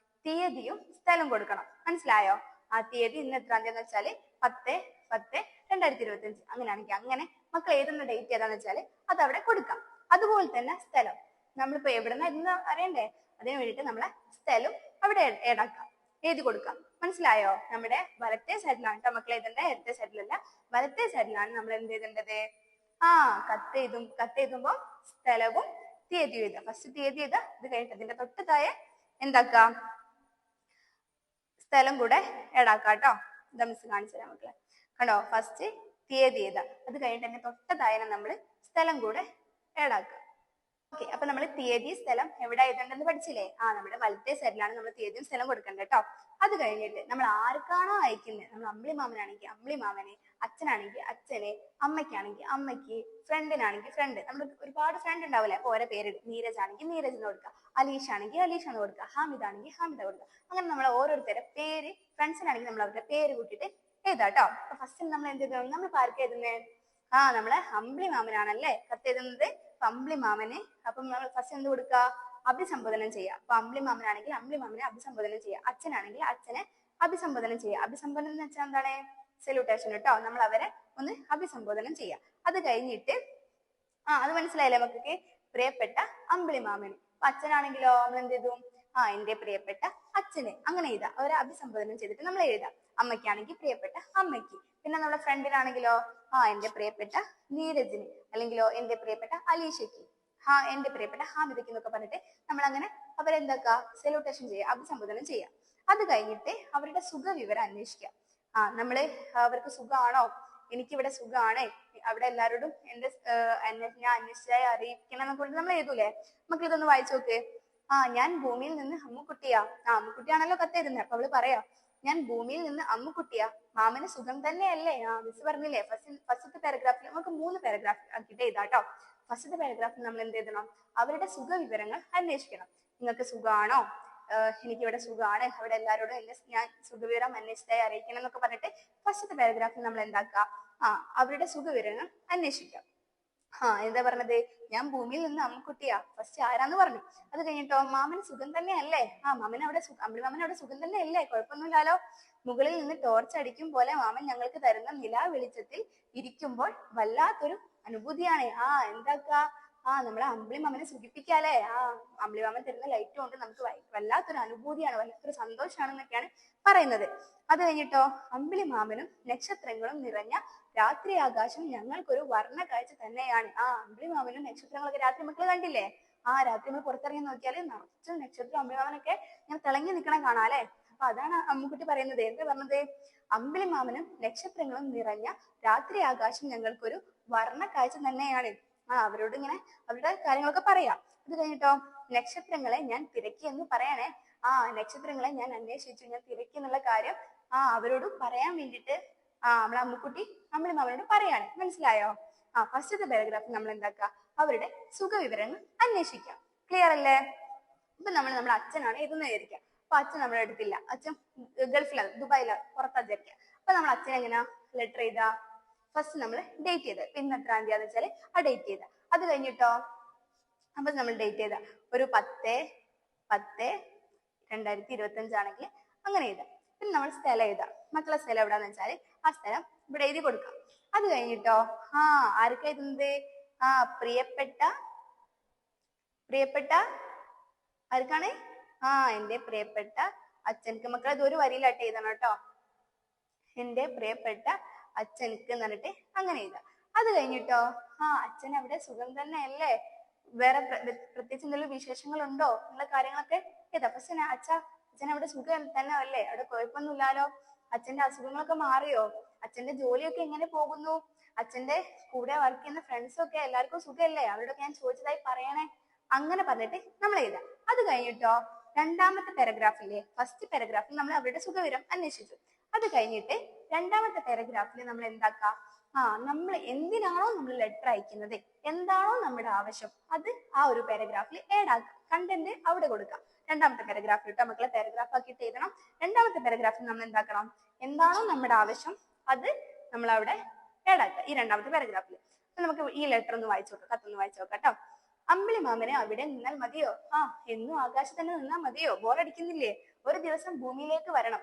തീയതിയും സ്ഥലം കൊടുക്കണം. മനസ്സിലായോ? ആ തീയതി ഇന്ന് എത്രാം തീയതി എന്ന് വെച്ചാല് 10/10/2025. അങ്ങനെയാണെങ്കിൽ അങ്ങനെ മക്കൾ എഴുതുന്ന ഡേറ്റ് ഏതാന്ന് വെച്ചാല് അത് അവിടെ കൊടുക്കാം. അതുപോലെ തന്നെ സ്ഥലം നമ്മളിപ്പോ എവിടെന്നാ എഴുതുന്ന അറിയണ്ടേ? അതിന് വേണ്ടിയിട്ട് നമ്മളെ സ്ഥലം അവിടെ ഏടാക്കാം, എഴുതി കൊടുക്കാം. മനസ്സിലായോ? നമ്മുടെ വലത്തെ സൈഡിലാണ് കേട്ടോ മക്കൾ എഴുതേണ്ടത്, ഇടത്തെ സൈഡിലല്ല. വലത്തെ സൈഡിലാണ് നമ്മൾ എന്ത് എഴുതേണ്ടത്? കത്തെഴുതുമ്പോൾ സ്ഥലവും തീയതിയും എഴുതാം. ഫസ്റ്റ് തീയതി എഴുതാം. ഇത് കഴിഞ്ഞിട്ട് അതിന്റെ തൊട്ട് താഴെ എന്താക്കാം? സ്ഥലം കൂടെ ഏടാക്കാം കേട്ടോ. ഇതാ മിസ് കാണിച്ചു തരാം മക്കളെ. കണ്ടോ? ഫസ്റ്റ് തീയതി എഴുതാം. അത് കഴിഞ്ഞിട്ട് അതിന്റെ തൊട്ട് താഴെ നമ്മൾ സ്ഥലം കൂടെ ഏടാക്കാം. ഓക്കെ, അപ്പൊ നമ്മൾ തീയതി സ്ഥലം എവിടെ എഴുതണ്ടെന്ന് പഠിച്ചില്ലേ? നമ്മുടെ വലത്തെ സൈഡിലാണ് നമ്മൾ തീയതിയും സ്ഥലം കൊടുക്കേണ്ടത് കേട്ടോ. അത് കഴിഞ്ഞിട്ട് നമ്മൾ ആർക്കാണോ അയക്കുന്നത്, നമ്മൾ അമ്പിളി മാമനാണെങ്കിൽ അമ്പിളി മാമനെ, അച്ഛനാണെങ്കിൽ അച്ഛനെ, അമ്മയ്ക്കാണെങ്കിൽ അമ്മയ്ക്ക്, ഫ്രണ്ടിനാണെങ്കിൽ ഫ്രണ്ട്. നമ്മൾ ഒരുപാട് ഫ്രണ്ട് ഉണ്ടാവില്ലേ? അപ്പൊ ഓരോ പേര്, നീരജ് ആണെങ്കിൽ നീരജ് എന്ന് കൊടുക്കുക, അലീഷ് ആണെങ്കിൽ അലീഷ എന്ന് കൊടുക്കുക, ഹാമിദ് ആണെങ്കിൽ ഹാമിദ കൊടുക്കുക. അങ്ങനെ നമ്മൾ ഓരോരുത്തരുടെ പേര്, ഫ്രണ്ട്സിനാണെങ്കിൽ നമ്മൾ അവരുടെ പേര് കൂട്ടിയിട്ട് എഴുതാം കേട്ടോ. അപ്പൊ ഫസ്റ്റ് നമ്മൾ എന്ത് ചെയ്തു? നമ്മൾ ആർക്ക് എഴുതുന്നേ? നമ്മളെ അമ്പിളി മാമനാണല്ലേ കത്ത് എഴുതുന്നത്. അമ്പിളി മാമനെ അപ്പം നമ്മൾ ഫസ്റ്റ് എന്ത് കൊടുക്കുക? അഭിസംബോധനം ചെയ്യുക. അപ്പൊ അമ്പിളി മാമനാണെങ്കിൽ അമ്പിളി മാമനെ അഭിസംബോധനം ചെയ്യുക, അച്ഛനാണെങ്കിൽ അച്ഛനെ അഭിസംബോധനം ചെയ്യുക. അഭിസംബോധനം എന്ന് വെച്ചാൽ എന്താണ്? സല്യൂട്ടേഷൻ കേട്ടോ. നമ്മൾ അവരെ ഒന്ന് അഭിസംബോധനം ചെയ്യുക. അത് കഴിഞ്ഞിട്ട് അത് മനസ്സിലായില്ലേ മക്കൾക്ക്? പ്രിയപ്പെട്ട അമ്പിളി മാമന്. അപ്പൊ അച്ഛനാണെങ്കിലോ നമ്മൾ എന്ത് ചെയ്തു? എന്റെ പ്രിയപ്പെട്ട അച്ഛന്, അങ്ങനെ എഴുതാം. അവരെ അഭിസംബോധനം ചെയ്തിട്ട് നമ്മൾ എഴുതാം. അമ്മയ്ക്കാണെങ്കിൽ പ്രിയപ്പെട്ട അമ്മയ്ക്ക്. പിന്നെ നമ്മുടെ ഫ്രണ്ടിനാണെങ്കിലോ എന്റെ പ്രിയപ്പെട്ട നീരജിന്, അല്ലെങ്കിലോ എന്റെ പ്രിയപ്പെട്ട അലീഷയ്ക്ക്, എന്റെ പ്രിയപ്പെട്ട ഹാമിദയ്ക്ക് എന്നൊക്കെ പറഞ്ഞിട്ട് നമ്മൾ അങ്ങനെ അവരെന്താക്കുക? സല്യൂട്ടേഷൻ ചെയ്യുക, അഭിസംബോധനം ചെയ്യുക. അത് കഴിഞ്ഞിട്ട് അവരുടെ സുഖവിവരം അന്വേഷിക്കുക. നമ്മള് അവർക്ക് സുഖമാണോ? എനിക്കിവിടെ സുഖമാണ്, അവിടെ എല്ലാവരോടും ഞാൻ അന്വേഷിച്ചായി അറിയിക്കണം എന്നൊക്കെ നമ്മൾ എഴുതൂലേ? നമുക്ക് ഇതൊന്ന് വായിച്ചു നോക്ക്. ഞാൻ ഭൂമിയിൽ നിന്ന് അമ്മുക്കുട്ടിയാ. അമ്മുക്കുട്ടിയാണല്ലോ കത്തെഴുതുന്നത്. അപ്പൊ അവള് പറയാ, ഞാൻ ഭൂമിയിൽ നിന്ന് അമ്മുക്കുട്ടിയാ, മാമന് സുഖം തന്നെയല്ലേ? മിസ് പറഞ്ഞില്ലേ ഫസ്റ്റത്തെ പാരഗ്രാഫിൽ നമുക്ക് 3 പാരഗ്രാഫ് ആക്കിയിട്ട് എഴുതാട്ടോ. ഫസ്റ്റത്തെ പാരഗ്രാഫിൽ നമ്മൾ എന്ത് എഴുതണം? അവരുടെ സുഖവിവരങ്ങൾ അന്വേഷിക്കണം. നിങ്ങൾക്ക് സുഖമാണോ? എനിക്കിവിടെ സുഖമാണ്, അവിടെ എല്ലാവരോടും ഞാൻ സുഖവിവരം അന്വേഷിച്ചായി അറിയിക്കണം എന്നൊക്കെ പറഞ്ഞിട്ട് ഫസ്റ്റത്തെ പാരഗ്രാഫിൽ നമ്മൾ എന്താക്കുക? അവരുടെ സുഖവിവരങ്ങൾ അന്വേഷിക്കാം. എന്താ പറഞ്ഞത്? ഞാൻ ഭൂമിയിൽ നിന്ന് അമ്മുക്കുട്ടിയാ. ഫസ്റ്റ് ആരാന്ന് പറഞ്ഞു. അത് കഴിഞ്ഞിട്ടോ മാമന് സുഖം തന്നെ അല്ലേ? മാമൻ അവിടെ അമ്പിളി മാമൻ അവിടെ സുഖം തന്നെ അല്ലേ? കുഴപ്പമൊന്നുമില്ലാലോ. മുകളിൽ നിന്ന് ടോർച്ച് അടിക്കും പോലെ മാമൻ ഞങ്ങൾക്ക് തരുന്ന നിലാ വെളിച്ചത്തിൽ ഇരിക്കുമ്പോൾ വല്ലാത്തൊരു അനുഭൂതിയാണ്. എന്താക്ക? നമ്മളെ അമ്പിളി മാമനെ സുഖിപ്പിക്കാല്ലേ? അമ്പിളി മാമൻ തരുന്ന ലൈറ്റ് കൊണ്ട് നമുക്ക് വല്ലാത്തൊരു അനുഭൂതിയാണ്, വല്ലാത്തൊരു സന്തോഷമാണെന്നൊക്കെയാണ് പറയുന്നത്. അത് കഴിഞ്ഞിട്ടോ അമ്പിളി മാമനും നക്ഷത്രങ്ങളും നിറഞ്ഞ രാത്രി ആകാശം ഞങ്ങൾക്കൊരു വർണ്ണ കാഴ്ച തന്നെയാണ്. അമ്പിളി മാമനും നക്ഷത്രങ്ങളൊക്കെ രാത്രി മക്കൾ കണ്ടില്ലേ? രാത്രി നമ്മൾ പുറത്തിറങ്ങി നോക്കിയാല് നിറച്ചും നക്ഷത്രം അമ്പിളി മാമനൊക്കെ ഇങ്ങനെ തിളങ്ങി നിൽക്കണ കാണാല്ലേ? അപ്പൊ അതാണ് അമ്മുക്കുട്ടി പറയുന്നത്. എന്താ പറഞ്ഞത്? അമ്പിളി മാമനും നക്ഷത്രങ്ങളും നിറഞ്ഞ രാത്രി ആകാശം ഞങ്ങൾക്കൊരു വർണ്ണ കാഴ്ച തന്നെയാണ്. അവരോട് ഇങ്ങനെ അവരുടെ കാര്യങ്ങളൊക്കെ പറയാം. അത് കഴിഞ്ഞിട്ടോ നക്ഷത്രങ്ങളെ ഞാൻ തിരക്കി എന്ന് പറയണേ. നക്ഷത്രങ്ങളെ ഞാൻ അന്വേഷിച്ചു, ഞാൻ തിരക്കി എന്നുള്ള കാര്യം അവരോട് പറയാൻ വേണ്ടിയിട്ട് നമ്മളെ അമ്മുക്കുട്ടി അമ്പിളി മാമനോട് പറയാണ്. മനസ്സിലായോ? ഫസ്റ്റത്തെ പാരഗ്രാഫിൽ നമ്മൾ എന്താക്കുക? അവരുടെ സുഖവിവരങ്ങൾ അന്വേഷിക്കാം. ക്ലിയർ അല്ലേ? ഇപ്പൊ നമ്മുടെ അച്ഛനാണ് ഇതെന്ന് വിചാരിക്കുക. അപ്പൊ അച്ഛൻ നമ്മളെ എടുത്തില്ല, അച്ഛൻ ഗൾഫിലാണ്, ദുബായിലാണ്, പുറത്താചരിക്കുക. അപ്പൊ നമ്മൾ അച്ഛൻ എങ്ങനെയാ ലെറ്റർ ചെയ്താ? ഫസ്റ്റ് നമ്മൾ ഡേറ്റ് ചെയ്ത്, ഇന്ന് എത്രാം തീയതി വെച്ചാല് ആ ഡേറ്റ് ചെയ്ത. അത് കഴിഞ്ഞിട്ടോ അപ്പൊ നമ്മൾ ഡേറ്റ് ചെയ്ത ഒരു 10/10/2025 ആണെങ്കിൽ അങ്ങനെ എഴുതാം. പിന്നെ നമ്മൾ സ്ഥലം എഴുതാം. മക്കളെ സ്ഥലം എവിടാന്ന് വെച്ചാല് ആ സ്ഥലം ഇവിടെ എഴുതി കൊടുക്കാം. അത് കഴിഞ്ഞിട്ടോ ആർക്കാ എഴുതുന്നത്? പ്രിയപ്പെട്ട ആർക്കാണ്? എന്റെ പ്രിയപ്പെട്ട അച്ഛനക്ക്. മക്കളെ ഇത് ഒരു വരിയിലായിട്ട് എഴുതണം കേട്ടോ. എന്റെ പ്രിയപ്പെട്ട അച്ഛനക്ക് എന്ന് പറഞ്ഞിട്ട് അങ്ങനെ എഴുതാം. അത് കഴിഞ്ഞിട്ടോ അച്ഛൻ അവിടെ സുഖം തന്നെ അല്ലേ? വേറെ പ്രത്യേകിച്ച് എന്തെങ്കിലും വിശേഷങ്ങളുണ്ടോ എന്നുള്ള കാര്യങ്ങളൊക്കെ എഴുതാം. പക്ഷെ അച്ഛൻ അവിടെ സുഖം തന്നെ അല്ലേ? അവിടെ കുഴപ്പമൊന്നുമില്ലാലോ? അച്ഛന്റെ അസുഖങ്ങളൊക്കെ മാറിയോ? അച്ഛന്റെ ജോലിയൊക്കെ എങ്ങനെ പോകുന്നു? അച്ഛന്റെ കൂടെ വർക്ക് ചെയ്യുന്ന ഫ്രണ്ട്സും ഒക്കെ എല്ലാവർക്കും സുഖമല്ലേ? അവരോടൊക്കെ ഞാൻ ചോദിച്ചതായി പറയണേ. അങ്ങനെ പറഞ്ഞിട്ട് നമ്മൾ എഴുതാം. അത് കഴിഞ്ഞിട്ടോ രണ്ടാമത്തെ പാരഗ്രാഫില്ലേ, ഫസ്റ്റ് പാരഗ്രാഫിൽ നമ്മൾ അവരുടെ സുഖവിവരം അന്വേഷിച്ചു. അത് കഴിഞ്ഞിട്ട് രണ്ടാമത്തെ പാരഗ്രാഫിൽ നമ്മൾ എന്താക്കാം, നമ്മൾ എന്തിനാണോ നമ്മൾ ലെറ്റർ അയക്കുന്നത്, എന്താണോ നമ്മുടെ ആവശ്യം, അത് ആ ഒരു പാരഗ്രാഫിൽ ആഡ് ആക്കാം. കണ്ടന്റ് അവിടെ കൊടുക്കാം. രണ്ടാമത്തെ പാരഗ്രാഫിൽ ഇട്ടോ മക്കളെ, പാരഗ്രാഫ് ആക്കിയിട്ട് എഴുതണം. രണ്ടാമത്തെ പാരഗ്രാഫിൽ നമ്മൾ എന്താക്കണം, എന്താണോ നമ്മുടെ ആവശ്യം അത് നമ്മൾ അവിടെ ആഡ് ആക്കുക ഈ രണ്ടാമത്തെ പാരഗ്രാഫിൽ. അപ്പൊ നമുക്ക് ഈ ലെറ്റർ ഒന്ന് വായിച്ചു നോക്കാം, കത്തൊന്ന് വായിച്ചു നോക്കാം കേട്ടോ. അമ്പിളി മാമനെ അവിടെ നിന്നാൽ മതിയോ? എന്നും ആകാശത്ത് തന്നെ നിന്നാൽ മതിയോ? ബോറടിക്കുന്നില്ലേ? ഒരു ദിവസം ഭൂമിയിലേക്ക് വരണം.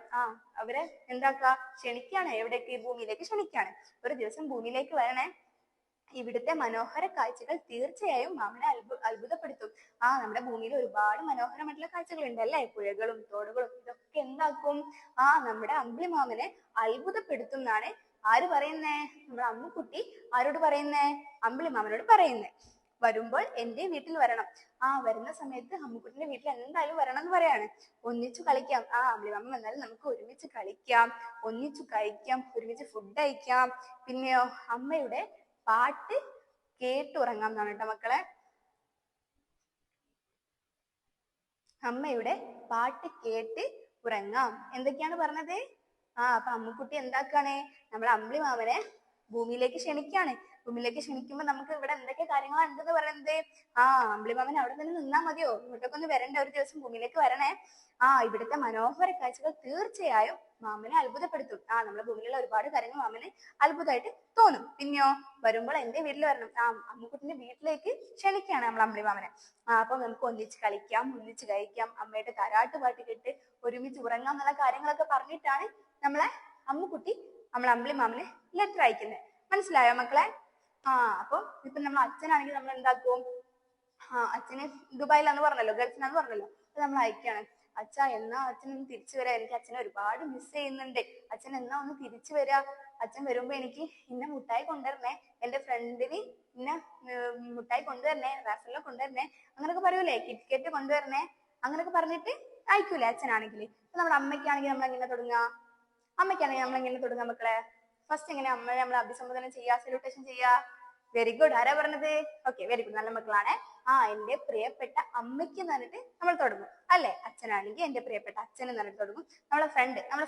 അവരെ എന്താക്കാ, ക്ഷണിക്കാണ്. എവിടേക്ക്? ഭൂമിയിലേക്ക് ക്ഷണിക്കാണ്. ഒരു ദിവസം ഭൂമിയിലേക്ക് വരണേ. ഇവിടുത്തെ മനോഹര കാഴ്ചകൾ തീർച്ചയായും മാമനെ അത്ഭുതപ്പെടുത്തും. നമ്മുടെ ഭൂമിയിൽ ഒരുപാട് മനോഹരമായിട്ടുള്ള കാഴ്ചകൾ ഉണ്ട് അല്ലേ? പുഴകളും തോടുകളും ഇതൊക്കെ എന്താക്കും, നമ്മുടെ അമ്പിളി മാമനെ അത്ഭുതപ്പെടുത്തും എന്നാണ് ആര് പറയുന്നേ? നമ്മുടെ അമ്മുക്കുട്ടി ആരോട് പറയുന്നേ? അമ്പിളി മാമനോട് പറയുന്നേ. വരുമ്പോൾ എന്റെ വീട്ടിൽ വരണം. വരുന്ന സമയത്ത് അമ്മുക്കുട്ടിന്റെ വീട്ടിൽ എന്തായാലും വരണം എന്ന് പറയാണ്. ഒന്നിച്ചു കളിക്കാം. അമ്പിളി മാമൻ വന്നാലും നമുക്ക് ഒരുമിച്ച് കളിക്കാം, ഒന്നിച്ചു കഴിക്കാം, ഒരുമിച്ച് ഫുഡ് കഴിക്കാം. പിന്നെയോ അമ്മയുടെ പാട്ട് കേട്ടുറങ്ങാം എന്നാണ് കേട്ടോ മക്കളെ. അമ്മയുടെ പാട്ട് കേട്ട് ഉറങ്ങാം. എന്തൊക്കെയാണ് പറഞ്ഞത്? അപ്പൊ അമ്മുക്കുട്ടി എന്താക്കാണ്, നമ്മളെ അമ്പിളി മാമനെ ഭൂമിയിലേക്ക് ക്ഷണിക്കാണ്. ഭൂമിയിലേക്ക് ക്ഷണിക്കുമ്പോ നമുക്ക് ഇവിടെ എന്തൊക്കെ കാര്യങ്ങളാണ് ഉണ്ടെന്ന് പറയുന്നത്? അമ്പിളി മാമൻ അവിടെ തന്നെ നിന്നാ മതിയോ? ഇങ്ങോട്ടൊക്കെ ഒന്ന് വരണ്ടേ? ഒരു ദിവസം ഭൂമിയിലേക്ക് വരണേ. ഇവിടുത്തെ മനോഹര കാഴ്ചകൾ തീർച്ചയായും മാമനെ അത്ഭുതപ്പെടുത്തും. നമ്മുടെ ഭൂമിയിലുള്ള ഒരുപാട് കാര്യങ്ങൾ മാമന് അത്ഭുതമായിട്ട് തോന്നും. പിന്നെയോ വരുമ്പോൾ എന്റെ വീട്ടിൽ വരണം. അമ്മുക്കുട്ടിന്റെ വീട്ടിലേക്ക് ക്ഷണിക്കാണ് നമ്മൾ അമ്പിളി മാമനെ. അപ്പൊ നമുക്ക് ഒന്നിച്ച് കളിക്കാം, ഒന്നിച്ച് കഴിക്കാം, അമ്മയുടെ താരാട്ട് പാട്ട് കേട്ട് ഒരുമിച്ച് ഉറങ്ങാം എന്നുള്ള കാര്യങ്ങളൊക്കെ പറഞ്ഞിട്ടാണ് നമ്മളെ അമ്മുക്കുട്ടി നമ്മളെ അമ്പിളി മാമന് ലെറ്റർ അയക്കുന്നത്. മനസ്സിലായോ മക്കളെ? അപ്പൊ ഇപ്പൊ നമ്മൾ അച്ഛനാണെങ്കിൽ നമ്മൾ എന്താക്കും, അച്ഛന് ദുബായിലാന്ന് പറഞ്ഞല്ലോ, ഗൾഫിലാന്ന് പറഞ്ഞല്ലോ. അപ്പൊ നമ്മൾ അയക്കാണ്, അച്ഛാ എന്നാ അച്ഛൻ ഒന്ന് തിരിച്ചു വരാ, എനിക്ക് അച്ഛനെ ഒരുപാട് മിസ് ചെയ്യുന്നുണ്ട്, അച്ഛൻ എന്നാ ഒന്ന് തിരിച്ചു വരാ, അച്ഛൻ വരുമ്പോ എനിക്ക് ഇന്ന മുട്ടായി കൊണ്ടുവരണേ, എന്റെ ഫ്രണ്ടിന് ഇന്ന മുട്ടായി കൊണ്ടുവരണേ, റാഫെല്ലാം കൊണ്ടുവരണേ, അങ്ങനൊക്കെ പറയൂലേ, കിറ്റ്കറ്റ് കൊണ്ടുവരണേ, അങ്ങനൊക്കെ പറഞ്ഞിട്ട് അയക്കൂലേ അച്ഛനാണെങ്കിൽ. അപ്പൊ നമ്മുടെ അമ്മയ്ക്കാണെങ്കിൽ നമ്മൾ എങ്ങനെ തുടങ്ങാ? അമ്മയ്ക്കാണെങ്കിൽ നമ്മൾ എങ്ങനെ തുടങ്ങാം മക്കളെ? ഫസ്റ്റ് എങ്ങനെ അമ്മയെ നമ്മൾ അഭിസംബോധന ചെയ്യാ, സല്യൂട്ടേഷൻ ചെയ്യാ? Very good. ആരാ പറഞ്ഞത്? ഓക്കെ, വെരി ഗുഡ്, നല്ല മക്കളാണ്. എന്റെ പ്രിയപ്പെട്ട അമ്മയ്ക്ക് എന്ന് പറഞ്ഞിട്ട് നമ്മൾ തുടങ്ങും അല്ലെ? അച്ഛനാണെങ്കിൽ എന്റെ പ്രിയപ്പെട്ട അച്ഛൻ എന്ന് പറഞ്ഞിട്ട് തുടങ്ങും. നമ്മളെ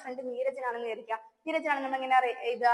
ഫ്രണ്ട് നീരജനാണെന്ന് വിചാരിക്കാം. നീരജനാണ് നമ്മൾ എങ്ങനെ എഴുതുക?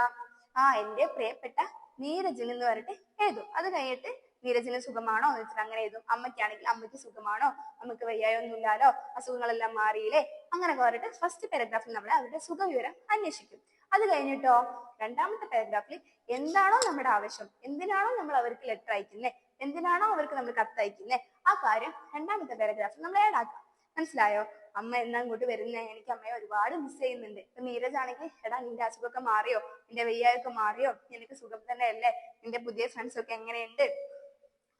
എന്റെ പ്രിയപ്പെട്ട നീരജൻ എന്ന് പറഞ്ഞിട്ട് എഴുതും. അത് കഴിഞ്ഞിട്ട് നീരജന് സുഖമാണോ എന്ന് വെച്ചിട്ട് അങ്ങനെ എഴുതും. അമ്മയ്ക്കാണെങ്കിൽ അമ്മയ്ക്ക് സുഖമാണോ, അമ്മക്ക് വയ്യായൊന്നുമില്ലാലോ, അസുഖങ്ങളെല്ലാം മാറിയില്ലേ, അങ്ങനെയൊക്കെ പറഞ്ഞിട്ട് ഫസ്റ്റ് പാരഗ്രാഫിൽ നമ്മൾ അവരുടെ സുഖവിവരം അന്വേഷിക്കും. അത് കഴിഞ്ഞിട്ടോ രണ്ടാമത്തെ പാരഗ്രാഫിൽ എന്താണോ നമ്മുടെ ആവശ്യം, എന്തിനാണോ നമ്മൾ അവർക്ക് ലെറ്റർ അയക്കുന്നേ, എന്തിനാണോ അവർക്ക് നമ്മൾ കത്ത് അയക്കുന്നേ, ആ കാര്യം രണ്ടാമത്തെ പാരഗ്രാഫിൽ നമ്മൾ ആഡ് ആക്കാം. മനസ്സിലായോ? അമ്മ എന്നാ ഇങ്ങോട്ട് വരുന്നേ, എനിക്ക് അമ്മയെ ഒരുപാട് മിസ് ചെയ്യുന്നുണ്ട്. ഇപ്പൊ നീരജ് ആണെങ്കിൽ, എടാ നിന്റെ അസുഖമൊക്കെ മാറിയോ, നിന്റെ വയ്യായൊക്കെ മാറിയോ, നിനക്ക് സുഖം തന്നെ അല്ലേ, നിന്റെ പുതിയ ഫ്രണ്ട്സ് ഒക്കെ എങ്ങനെയുണ്ട്,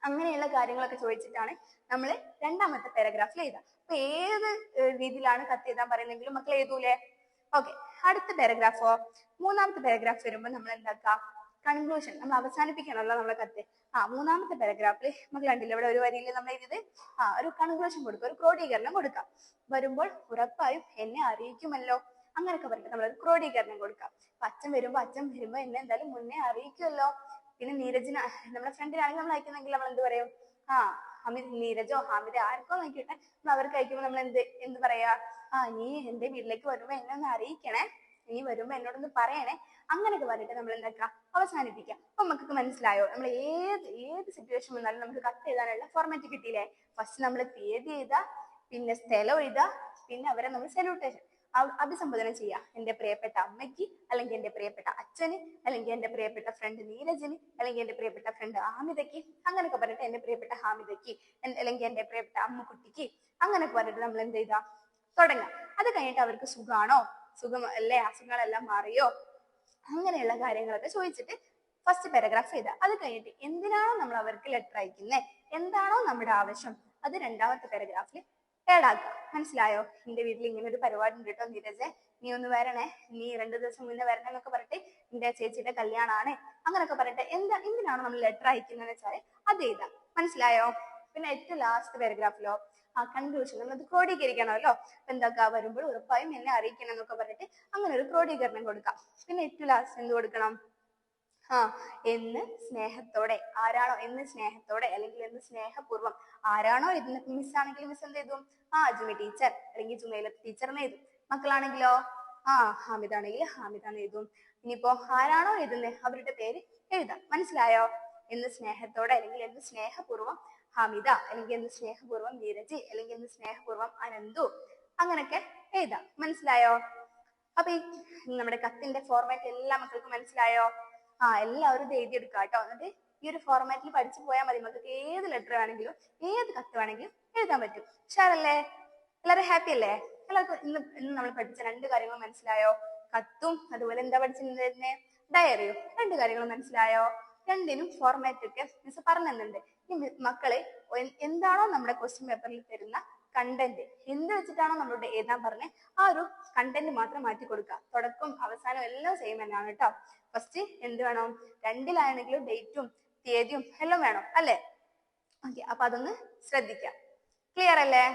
അങ്ങനെയുള്ള കാര്യങ്ങളൊക്കെ ചോദിച്ചിട്ടാണ് നമ്മൾ രണ്ടാമത്തെ പാരഗ്രാഫിൽ എഴുതുക. അപ്പൊ ഏത് രീതിയിലാണ് കത്ത് എഴുതാൻ പറയുന്നെങ്കിലും മക്കൾ എഴുതൂലേ? ഓക്കെ, അടുത്ത പാരഗ്രാഫോ, മൂന്നാമത്തെ പാരഗ്രാഫ് വരുമ്പോൾ നമ്മൾ എന്താക്കാം, കൺക്ലൂഷൻ, നമ്മൾ അവസാനിപ്പിക്കണമല്ലോ നമ്മളെ കത്ത്. മൂന്നാമത്തെ പാരഗ്രാഫിൽ നമുക്ക് കണ്ടില്ല, ഇവിടെ ഒരു വരിയിൽ നമ്മൾ എഴുതിയത് ഒരു കൺക്ലൂഷൻ കൊടുക്കുക, ഒരു ക്രോഡീകരണം കൊടുക്കാം. വരുമ്പോൾ ഉറപ്പായും എന്നെ അറിയിക്കുമല്ലോ, അങ്ങനെയൊക്കെ പറഞ്ഞിട്ട് നമ്മളൊരു ക്രോഡീകരണം കൊടുക്കാം. അച്ഛൻ വരുമ്പോ എന്നെ എന്തായാലും മുന്നേ അറിയിക്കുമല്ലോ. പിന്നെ നീരജിന്, നമ്മുടെ ഫ്രണ്ടിനാണെങ്കിൽ നമ്മൾ അയക്കുന്നെങ്കിൽ നമ്മൾ എന്ത് പറയും? നീരജോ ഹാമിദോ ആർക്കോ നോക്കിട്ടെ നമ്മൾ അവർക്ക് അയക്കുമ്പോൾ നമ്മൾ എന്ത് പറയാ? നീ എന്റെ വീട്ടിലേക്ക് വരുമ്പോ എന്നെ ഒന്ന് അറിയിക്കണേ, നീ വരുമ്പോ എന്നോടൊന്ന് പറയണേ, അങ്ങനെയൊക്കെ പറഞ്ഞിട്ട് നമ്മൾ എന്താക്കാം, അവസാനിപ്പിക്കാം. അപ്പൊ നമുക്ക് മനസ്സിലായോ? നമ്മൾ ഏത് സിറ്റുവേഷൻ വന്നാലും നമുക്ക് കത്ത് എഴുതാനുള്ള ഫോർമാറ്റ് കിട്ടിയില്ലേ? ഫസ്റ്റ് നമ്മൾ തീയതി എഴുതാ, പിന്നെ സ്ഥലം എഴുതാ, പിന്നെ അവരെ നമ്മൾ സല്യൂട്ടേഷൻ അഭിസംബോധന ചെയ്യാം. എന്റെ പ്രിയപ്പെട്ട അമ്മയ്ക്ക്, അല്ലെങ്കിൽ എന്റെ പ്രിയപ്പെട്ട അച്ഛന്, അല്ലെങ്കിൽ എന്റെ പ്രിയപ്പെട്ട ഫ്രണ്ട് നീരജിന്, അല്ലെങ്കിൽ എന്റെ പ്രിയപ്പെട്ട ഫ്രണ്ട് ഹാമിദയ്ക്ക്, അങ്ങനെയൊക്കെ പറഞ്ഞിട്ട് എന്റെ പ്രിയപ്പെട്ട ഹാമിദയ്ക്ക്, അല്ലെങ്കിൽ എന്റെ പ്രിയപ്പെട്ട അമ്മുക്കുട്ടിക്ക്, അങ്ങനെയൊക്കെ പറഞ്ഞിട്ട് നമ്മൾ എന്ത് ചെയ്താ തുടങ്ങാം. അത് കഴിഞ്ഞിട്ട് അവർക്ക് സുഖാണോ, സുഖം അല്ലേ, അസുഖങ്ങളെല്ലാം മാറിയോ, അങ്ങനെയുള്ള കാര്യങ്ങളൊക്കെ ചോദിച്ചിട്ട് ഫസ്റ്റ് പാരഗ്രാഫ് ചെയ്താ. അത് കഴിഞ്ഞിട്ട് എന്തിനാണോ നമ്മൾ അവർക്ക് ലെറ്റർ അയക്കുന്നത്, എന്താണോ നമ്മുടെ ആവശ്യം, അത് രണ്ടാമത്തെ പാരഗ്രാഫിൽ ഏടാക്കാം. മനസ്സിലായോ? എന്റെ വീട്ടിൽ ഇങ്ങനെ ഒരു പരിപാടി ഉണ്ട് കേട്ടോ നീരജെ, നീ ഒന്ന് വരണേ, നീ 2 ദിവസം മുന്നേ വരണേ എന്നൊക്കെ പറഞ്ഞിട്ട് എന്റെ ചേച്ചിയുടെ കല്യാണാണ്, അങ്ങനെയൊക്കെ പറഞ്ഞിട്ട് എന്തിനാണോ നമ്മൾ ലെറ്റർ അയക്കുന്നതെന്ന് വെച്ചാൽ അത് എഴുതാം. മനസ്സിലായോ? പിന്നെ ഏറ്റവും ലാസ്റ്റ് പാരഗ്രാഫിലോ കൺക്ലൂഷൻ നമ്മളത് ക്രോഡീകരിക്കണമല്ലോ. എന്താക്കുക, വരുമ്പോൾ ഉറപ്പായും എന്നെ അറിയിക്കണം എന്നൊക്കെ പറഞ്ഞിട്ട് അങ്ങനെ ഒരു ക്രോഡീകരണം കൊടുക്കാം. പിന്നെ ഏറ്റവും ലാസ്റ്റ് എന്ത് കൊടുക്കണം? എന്ന് സ്നേഹത്തോടെ, ആരാണോ എന്ന് സ്നേഹത്തോടെ, അല്ലെങ്കിൽ എന്ന് സ്നേഹപൂർവ്വം ആരാണോ എഴുതുന്ന, മിസ് ആണെങ്കിൽ മിസ് എന്ത് ചെയ്തു? ജുമി ടീച്ചർ അല്ലെങ്കിൽ ജുമൈല ടീച്ചർ എന്ന് എഴുതും. മക്കളാണെങ്കിലോ ആ ഹാമിദ് ആണെങ്കിൽ ഹാമിദ് എന്ന് എഴുതും. ഇനിയിപ്പോ ആരാണോ എഴുതുന്നത് അവരുടെ പേര് എഴുതാം. മനസ്സിലായോ? എന്ന് സ്നേഹത്തോടെ അല്ലെങ്കിൽ എന്ന് സ്നേഹപൂർവ്വം ഹമിത, അല്ലെങ്കിൽ എന്ന് സ്നേഹപൂർവ്വം നീരജ്, അല്ലെങ്കിൽ എന്ന് സ്നേഹപൂർവ്വം അനന്തു, അങ്ങനൊക്കെ എഴുതാം. മനസ്സിലായോ? അപ്പൊ ഈ നമ്മുടെ കത്തിന്റെ ഫോർമാറ്റ് എല്ലാ മക്കൾക്കും മനസ്സിലായോ? എല്ലാവരും ഇത് എഴുതിയെടുക്കുക കേട്ടോ. എന്നിട്ട് ഈ ഒരു ഫോർമാറ്റിൽ പഠിച്ചു പോയാൽ മതി. മക്കൾക്ക് ഏത് ലെറ്റർ വേണമെങ്കിലും ഏത് കത്ത് വേണമെങ്കിലും എഴുതാൻ പറ്റും. ഷാറല്ലേ? എല്ലാവരും ഹാപ്പി അല്ലേ? എല്ലാവർക്കും ഇന്ന് നമ്മൾ പഠിച്ച 2 കാര്യങ്ങൾ മനസ്സിലായോ? കത്തും അതുപോലെ എന്താ പഠിച്ചിരുന്നത്? ഡയറിയും. 2 കാര്യങ്ങൾ മനസ്സിലായോ? രണ്ടിനും ഫോർമാറ്റ് ഒക്കെ മിസ് പറഞ്ഞു തന്നിട്ടുണ്ട്. ഈ മക്കളെ എന്താണോ നമ്മുടെ ക്വസ്റ്റ്യൻ പേപ്പറിൽ തരുന്ന കണ്ടന്റ്, എന്ത് വെച്ചിട്ടാണോ നമ്മളോട് എഴുതാൻ പറഞ്ഞത് ആ ഒരു കണ്ടന്റ് മാത്രം മാറ്റി കൊടുക്കുക. തുടക്കം അവസാനം എല്ലാം സെയിം തന്നെയാണ് കേട്ടോ. ഫസ്റ്റ് എന്ത് വേണം? 2ലാണെങ്കിലും ഡേറ്റും തീയതിയും എല്ലാം വേണം അല്ലേ? ഓക്കെ, അപ്പൊ അതൊന്ന് ശ്രദ്ധിക്കാം. ക്ലിയർ അല്ലേ?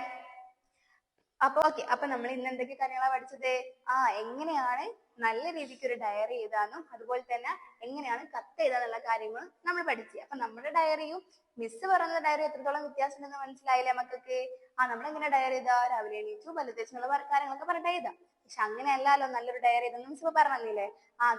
അപ്പൊ നമ്മൾ ഇന്ന് എന്തൊക്കെ കാര്യങ്ങളാണ് പഠിച്ചത്? എങ്ങനെയാണ് നല്ല രീതിക്ക് ഒരു ഡയറി എഴുതാനും അതുപോലെ തന്നെ എങ്ങനെയാണ് കത്ത് എഴുതാനുള്ള കാര്യങ്ങളും നമ്മൾ പഠിച്ചു. അപ്പൊ നമ്മുടെ ഡയറിയും മിസ് പറയുന്ന ഡയറി എത്രത്തോളം വ്യത്യാസം ഉണ്ടെന്ന് മനസ്സിലായില്ലേ മക്കൾക്ക്? നമ്മളെങ്ങനെ ഡയറി എഴുതാ? രാവിലെ എണീച്ചു പലതേച്ചുള്ള കാര്യങ്ങളൊക്കെ പറഞ്ഞിട്ട് എഴുതാം. പക്ഷെ അങ്ങനെയല്ലല്ലോ നല്ലൊരു ഡയറി എഴുതുന്ന മിസ് പറഞ്ഞില്ലേ?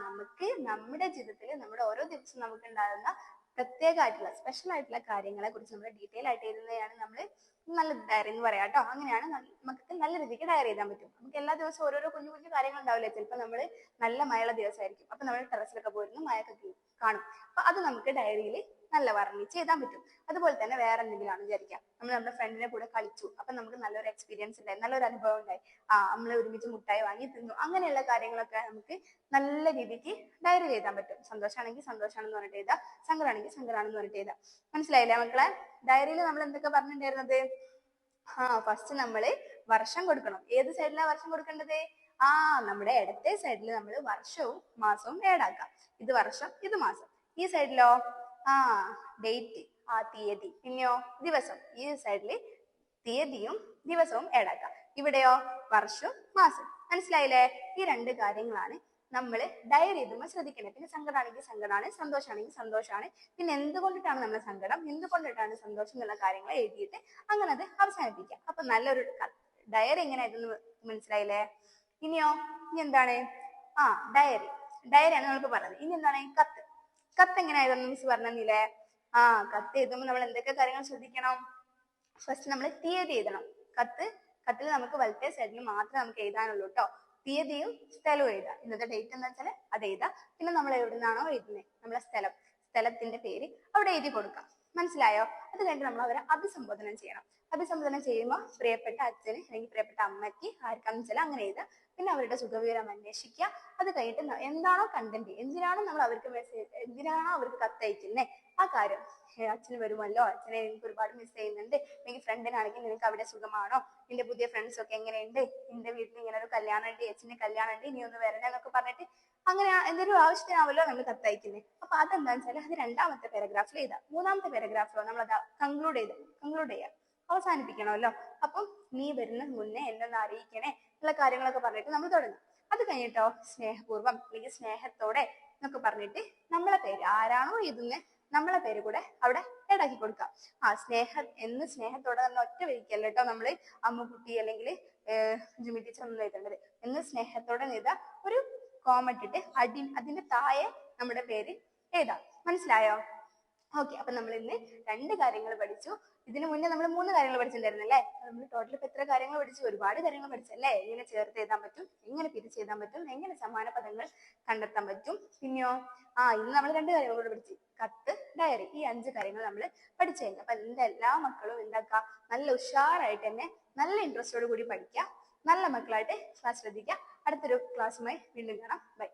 നമുക്ക് നമ്മുടെ ജീവിതത്തിൽ നമ്മുടെ ഓരോ ദിവസവും നമുക്ക് ഉണ്ടാകുന്ന പ്രത്യേകമായിട്ടുള്ള സ്പെഷ്യൽ ആയിട്ടുള്ള കാര്യങ്ങളെ കുറിച്ച് നമ്മൾ ഡീറ്റെയിൽ ആയിട്ട് എഴുതുന്നതാണ് നമ്മൾ നല്ല ഡയറി എന്ന് പറയാം കേട്ടോ. അങ്ങനെയാണ് നമുക്ക് നല്ല രീതിക്ക് ഡയറി എഴുതാൻ പറ്റും. നമുക്ക് എല്ലാ ദിവസവും ഓരോരോ കുഞ്ഞു കുഞ്ഞു കാര്യങ്ങൾ ഉണ്ടാവില്ലേ? ചിലപ്പോൾ നമ്മൾ നല്ല മഴയുള്ള ദിവസമായിരിക്കും. അപ്പൊ നമ്മൾ ടെറസിലൊക്കെ പോയിരുന്നു മഴയൊക്കെ കാണും. അപ്പൊ അത് നമുക്ക് ഡയറിയിൽ നല്ല വർണ്ണിച്ച് എഴുതാൻ പറ്റും. അതുപോലെ തന്നെ വേറെ എന്തെങ്കിലും ആണ് വിചാരിക്കാം, നമ്മൾ നമ്മുടെ ഫ്രണ്ടിനെ കൂടെ കളിച്ചു, അപ്പൊ നമുക്ക് നല്ലൊരു എക്സ്പീരിയൻസ് ഉണ്ടായി, നല്ലൊരു അനുഭവം ഉണ്ടായി, നമ്മൾ ഒരുമിച്ച് മുട്ടായി വാങ്ങി തിന്നു, അങ്ങനെയുള്ള കാര്യങ്ങളൊക്കെ നമുക്ക് നല്ല രീതിക്ക് ഡയറി എഴുതാൻ പറ്റും. സന്തോഷമാണെങ്കിൽ സന്തോഷമാണെന്ന് പറഞ്ഞിട്ട് എഴുതാം, സങ്കടമാണെങ്കിൽ സങ്കടമാണെന്ന് പറഞ്ഞിട്ട് എഴുതാം. മനസ്സിലായില്ലേ മക്കളെ? ഡയറിയിൽ നമ്മൾ എന്തൊക്കെ പറഞ്ഞിട്ടുണ്ടായിരുന്നത്? ഫസ്റ്റ് നമ്മള് വർഷം കൊടുക്കണം. ഏത് സൈഡിലാണ് വർഷം കൊടുക്കേണ്ടത്? നമ്മുടെ ഇടത്തെ സൈഡിൽ നമ്മൾ വർഷവും മാസവും ഏഡാക്കാം. ഇത് വർഷം, ഇത് മാസം. ഈ സൈഡിലോ ഡേറ്റ്, തീയതി, പിന്നെയോ ദിവസം. ഈ സൈഡില് തീയതിയും ദിവസവും ഏഡാക്കാം. ഇവിടെയോ വർഷവും മാസം. മനസ്സിലായില്ലേ? ഈ 2 കാര്യങ്ങളാണ് നമ്മൾ ഡയറി എഴുതുമ്പോൾ ശ്രദ്ധിക്കേണ്ടത്. പിന്നെ സങ്കടമാണെങ്കിൽ സങ്കടമാണ്, സന്തോഷമാണെങ്കിൽ സന്തോഷമാണ്. പിന്നെ എന്തുകൊണ്ടിട്ടാണ് നമ്മുടെ സങ്കടം, എന്തുകൊണ്ടിട്ടാണ് സന്തോഷം എന്നുള്ള കാര്യങ്ങൾ എഴുതിയിട്ട് അങ്ങനെ അത് അവസാനിപ്പിക്കാം. അപ്പൊ നല്ലൊരു ഡയറി എങ്ങനെ എഴുതുന്നു മനസ്സിലായില്ലേ? ഇനി എന്താണ്? ഡയറി ഡയറിയാണ് നമ്മൾക്ക് പറഞ്ഞത്. ഇനി എന്താണ്? കത്ത് എങ്ങനെ എഴുതുന്നു മിസ് പറഞ്ഞില്ലേ? കത്ത് എഴുതുമ്പോൾ നമ്മൾ എന്തൊക്കെ കാര്യങ്ങൾ ശ്രദ്ധിക്കണം? ഫസ്റ്റ് നമ്മൾ തീയതി എഴുതണം. കത്തിൽ നമുക്ക് വലത്തെ സൈഡിൽ മാത്രമേ നമുക്ക് എഴുതാനുള്ളൂ കേട്ടോ. തീയതിയും സ്ഥലവും എഴുതാം. ഇന്നത്തെ ഡേറ്റ് എന്താ വെച്ചാൽ അത് എഴുതാം. പിന്നെ നമ്മൾ എവിടെ നിന്നാണോ എഴുതുന്നത് നമ്മളെ സ്ഥലത്തിന്റെ പേര് അവിടെ എഴുതി കൊടുക്കാം. മനസ്സിലായോ? അത് കഴിഞ്ഞിട്ട് നമ്മൾ അവരെ അഭിസംബോധന ചെയ്യണം. അഭിസംബോധന ചെയ്യുമ്പോൾ പ്രിയപ്പെട്ട അച്ഛന് അല്ലെങ്കിൽ പ്രിയപ്പെട്ട അമ്മയ്ക്ക് ആർക്കാന്ന് വെച്ചാൽ അങ്ങനെ എഴുതാം. പിന്നെ അവരുടെ സുഖവിവരം അന്വേഷിക്കുക. അത് കഴിഞ്ഞിട്ട് എന്താണോ കണ്ടന്റ്, എന്തിനാണോ നമ്മൾ അവർക്ക് എന്തിനാണോ അവർക്ക് കത്തയക്കുന്നത് ആ കാര്യം, അച്ഛന് വരുമല്ലോ, അച്ഛനെ എനിക്ക് ഒരുപാട് മിസ് ചെയ്യുന്നുണ്ട്, അല്ലെങ്കിൽ ഫ്രണ്ടിനാണെങ്കിൽ നിനക്ക് അവിടെ സുഖമാണോ, നിന്റെ പുതിയ ഫ്രണ്ട്സ് ഒക്കെ എങ്ങനെയുണ്ട്, നിന്റെ വീട്ടിൽ ഇങ്ങനെ ഒരു കല്യാണം ഉണ്ട്, അച്ഛന്റെ കല്യാണം ഉണ്ട്, ഇനി ഒന്ന് വരണേ എന്നൊക്കെ പറഞ്ഞിട്ട് അങ്ങനെ എന്തൊരു ആവശ്യത്തിനാവല്ലോ നമ്മൾ കത്തയക്കുന്നത്. അപ്പൊ അതെന്താണെന്ന് വെച്ചാൽ അത് 2ാമത്തെ പാരഗ്രാഫിൽ എഴുതാം. 3ാമത്തെ പാരഗ്രാഫിലോ നമ്മൾ അത് കൺക്ലൂഡ് ചെയ്യാം, അവസാനിപ്പിക്കണമല്ലോ. അപ്പം നീ വരുന്ന മുന്നേ എന്നൊന്ന് അറിയിക്കണേ ഉള്ള കാര്യങ്ങളൊക്കെ പറഞ്ഞിട്ട് നമ്മൾ തുടങ്ങും. അത് കഴിഞ്ഞിട്ടോ സ്നേഹപൂർവ്വം അല്ലെങ്കിൽ സ്നേഹത്തോടെ എന്നൊക്കെ പറഞ്ഞിട്ട് നമ്മളെ പേര് ആരാണോ എഴുതുന്നത് നമ്മളെ പേര് കൂടെ അവിടെ ഏടാക്കി കൊടുക്കാം. സ്നേഹത്തോടെ തന്നെ ഒറ്റ വരിക്കല്ല കേട്ടോ നമ്മള് അമ്മുകുട്ടി അല്ലെങ്കിൽ ജുമി ടീച്ചർ ഒന്നും എഴുതേണ്ടത്. എന്ന് സ്നേഹത്തോടെ എഴുതാ, ഒരു കോമട്ടിട്ട് അതിന്റെ താഴെ നമ്മുടെ പേര് എഴുതാം. മനസ്സിലായോ? ഓക്കെ, അപ്പൊ നമ്മൾ ഇന്ന് 2 കാര്യങ്ങൾ പഠിച്ചു. ഇതിനു മുന്നേ നമ്മൾ 3 കാര്യങ്ങൾ പഠിച്ചിട്ടുണ്ടായിരുന്നല്ലേ? നമ്മൾ ടോട്ടൽ ഇപ്പൊ എത്ര കാര്യങ്ങൾ പഠിച്ചു? ഒരുപാട് കാര്യങ്ങൾ പഠിച്ചല്ലേ? എങ്ങനെ ചേർത്ത് എഴുതാൻ പറ്റും, എങ്ങനെ പിരിച്ചെഴുതാൻ പറ്റും, എങ്ങനെ സമാന പദങ്ങൾ കണ്ടെത്താൻ പറ്റും. പിന്നെയോ ഇന്ന് നമ്മൾ 2 കാര്യങ്ങൾ കൂടെ പഠിച്ചു, കത്ത്, ഡയറി. ഈ 5 കാര്യങ്ങൾ നമ്മൾ പഠിച്ചു കഴിഞ്ഞു. അപ്പൊ എല്ലാ മക്കളും എന്താക്കുക, നല്ല ഉഷാറായിട്ട് തന്നെ നല്ല ഇൻട്രസ്റ്റോട് കൂടി പഠിക്കുക. നല്ല മക്കളായിട്ട് ക്ലാസ് ശ്രദ്ധിക്കുക. അടുത്തൊരു ക്ലാസ്സുമായി വീണ്ടും കാണാം. ബൈ.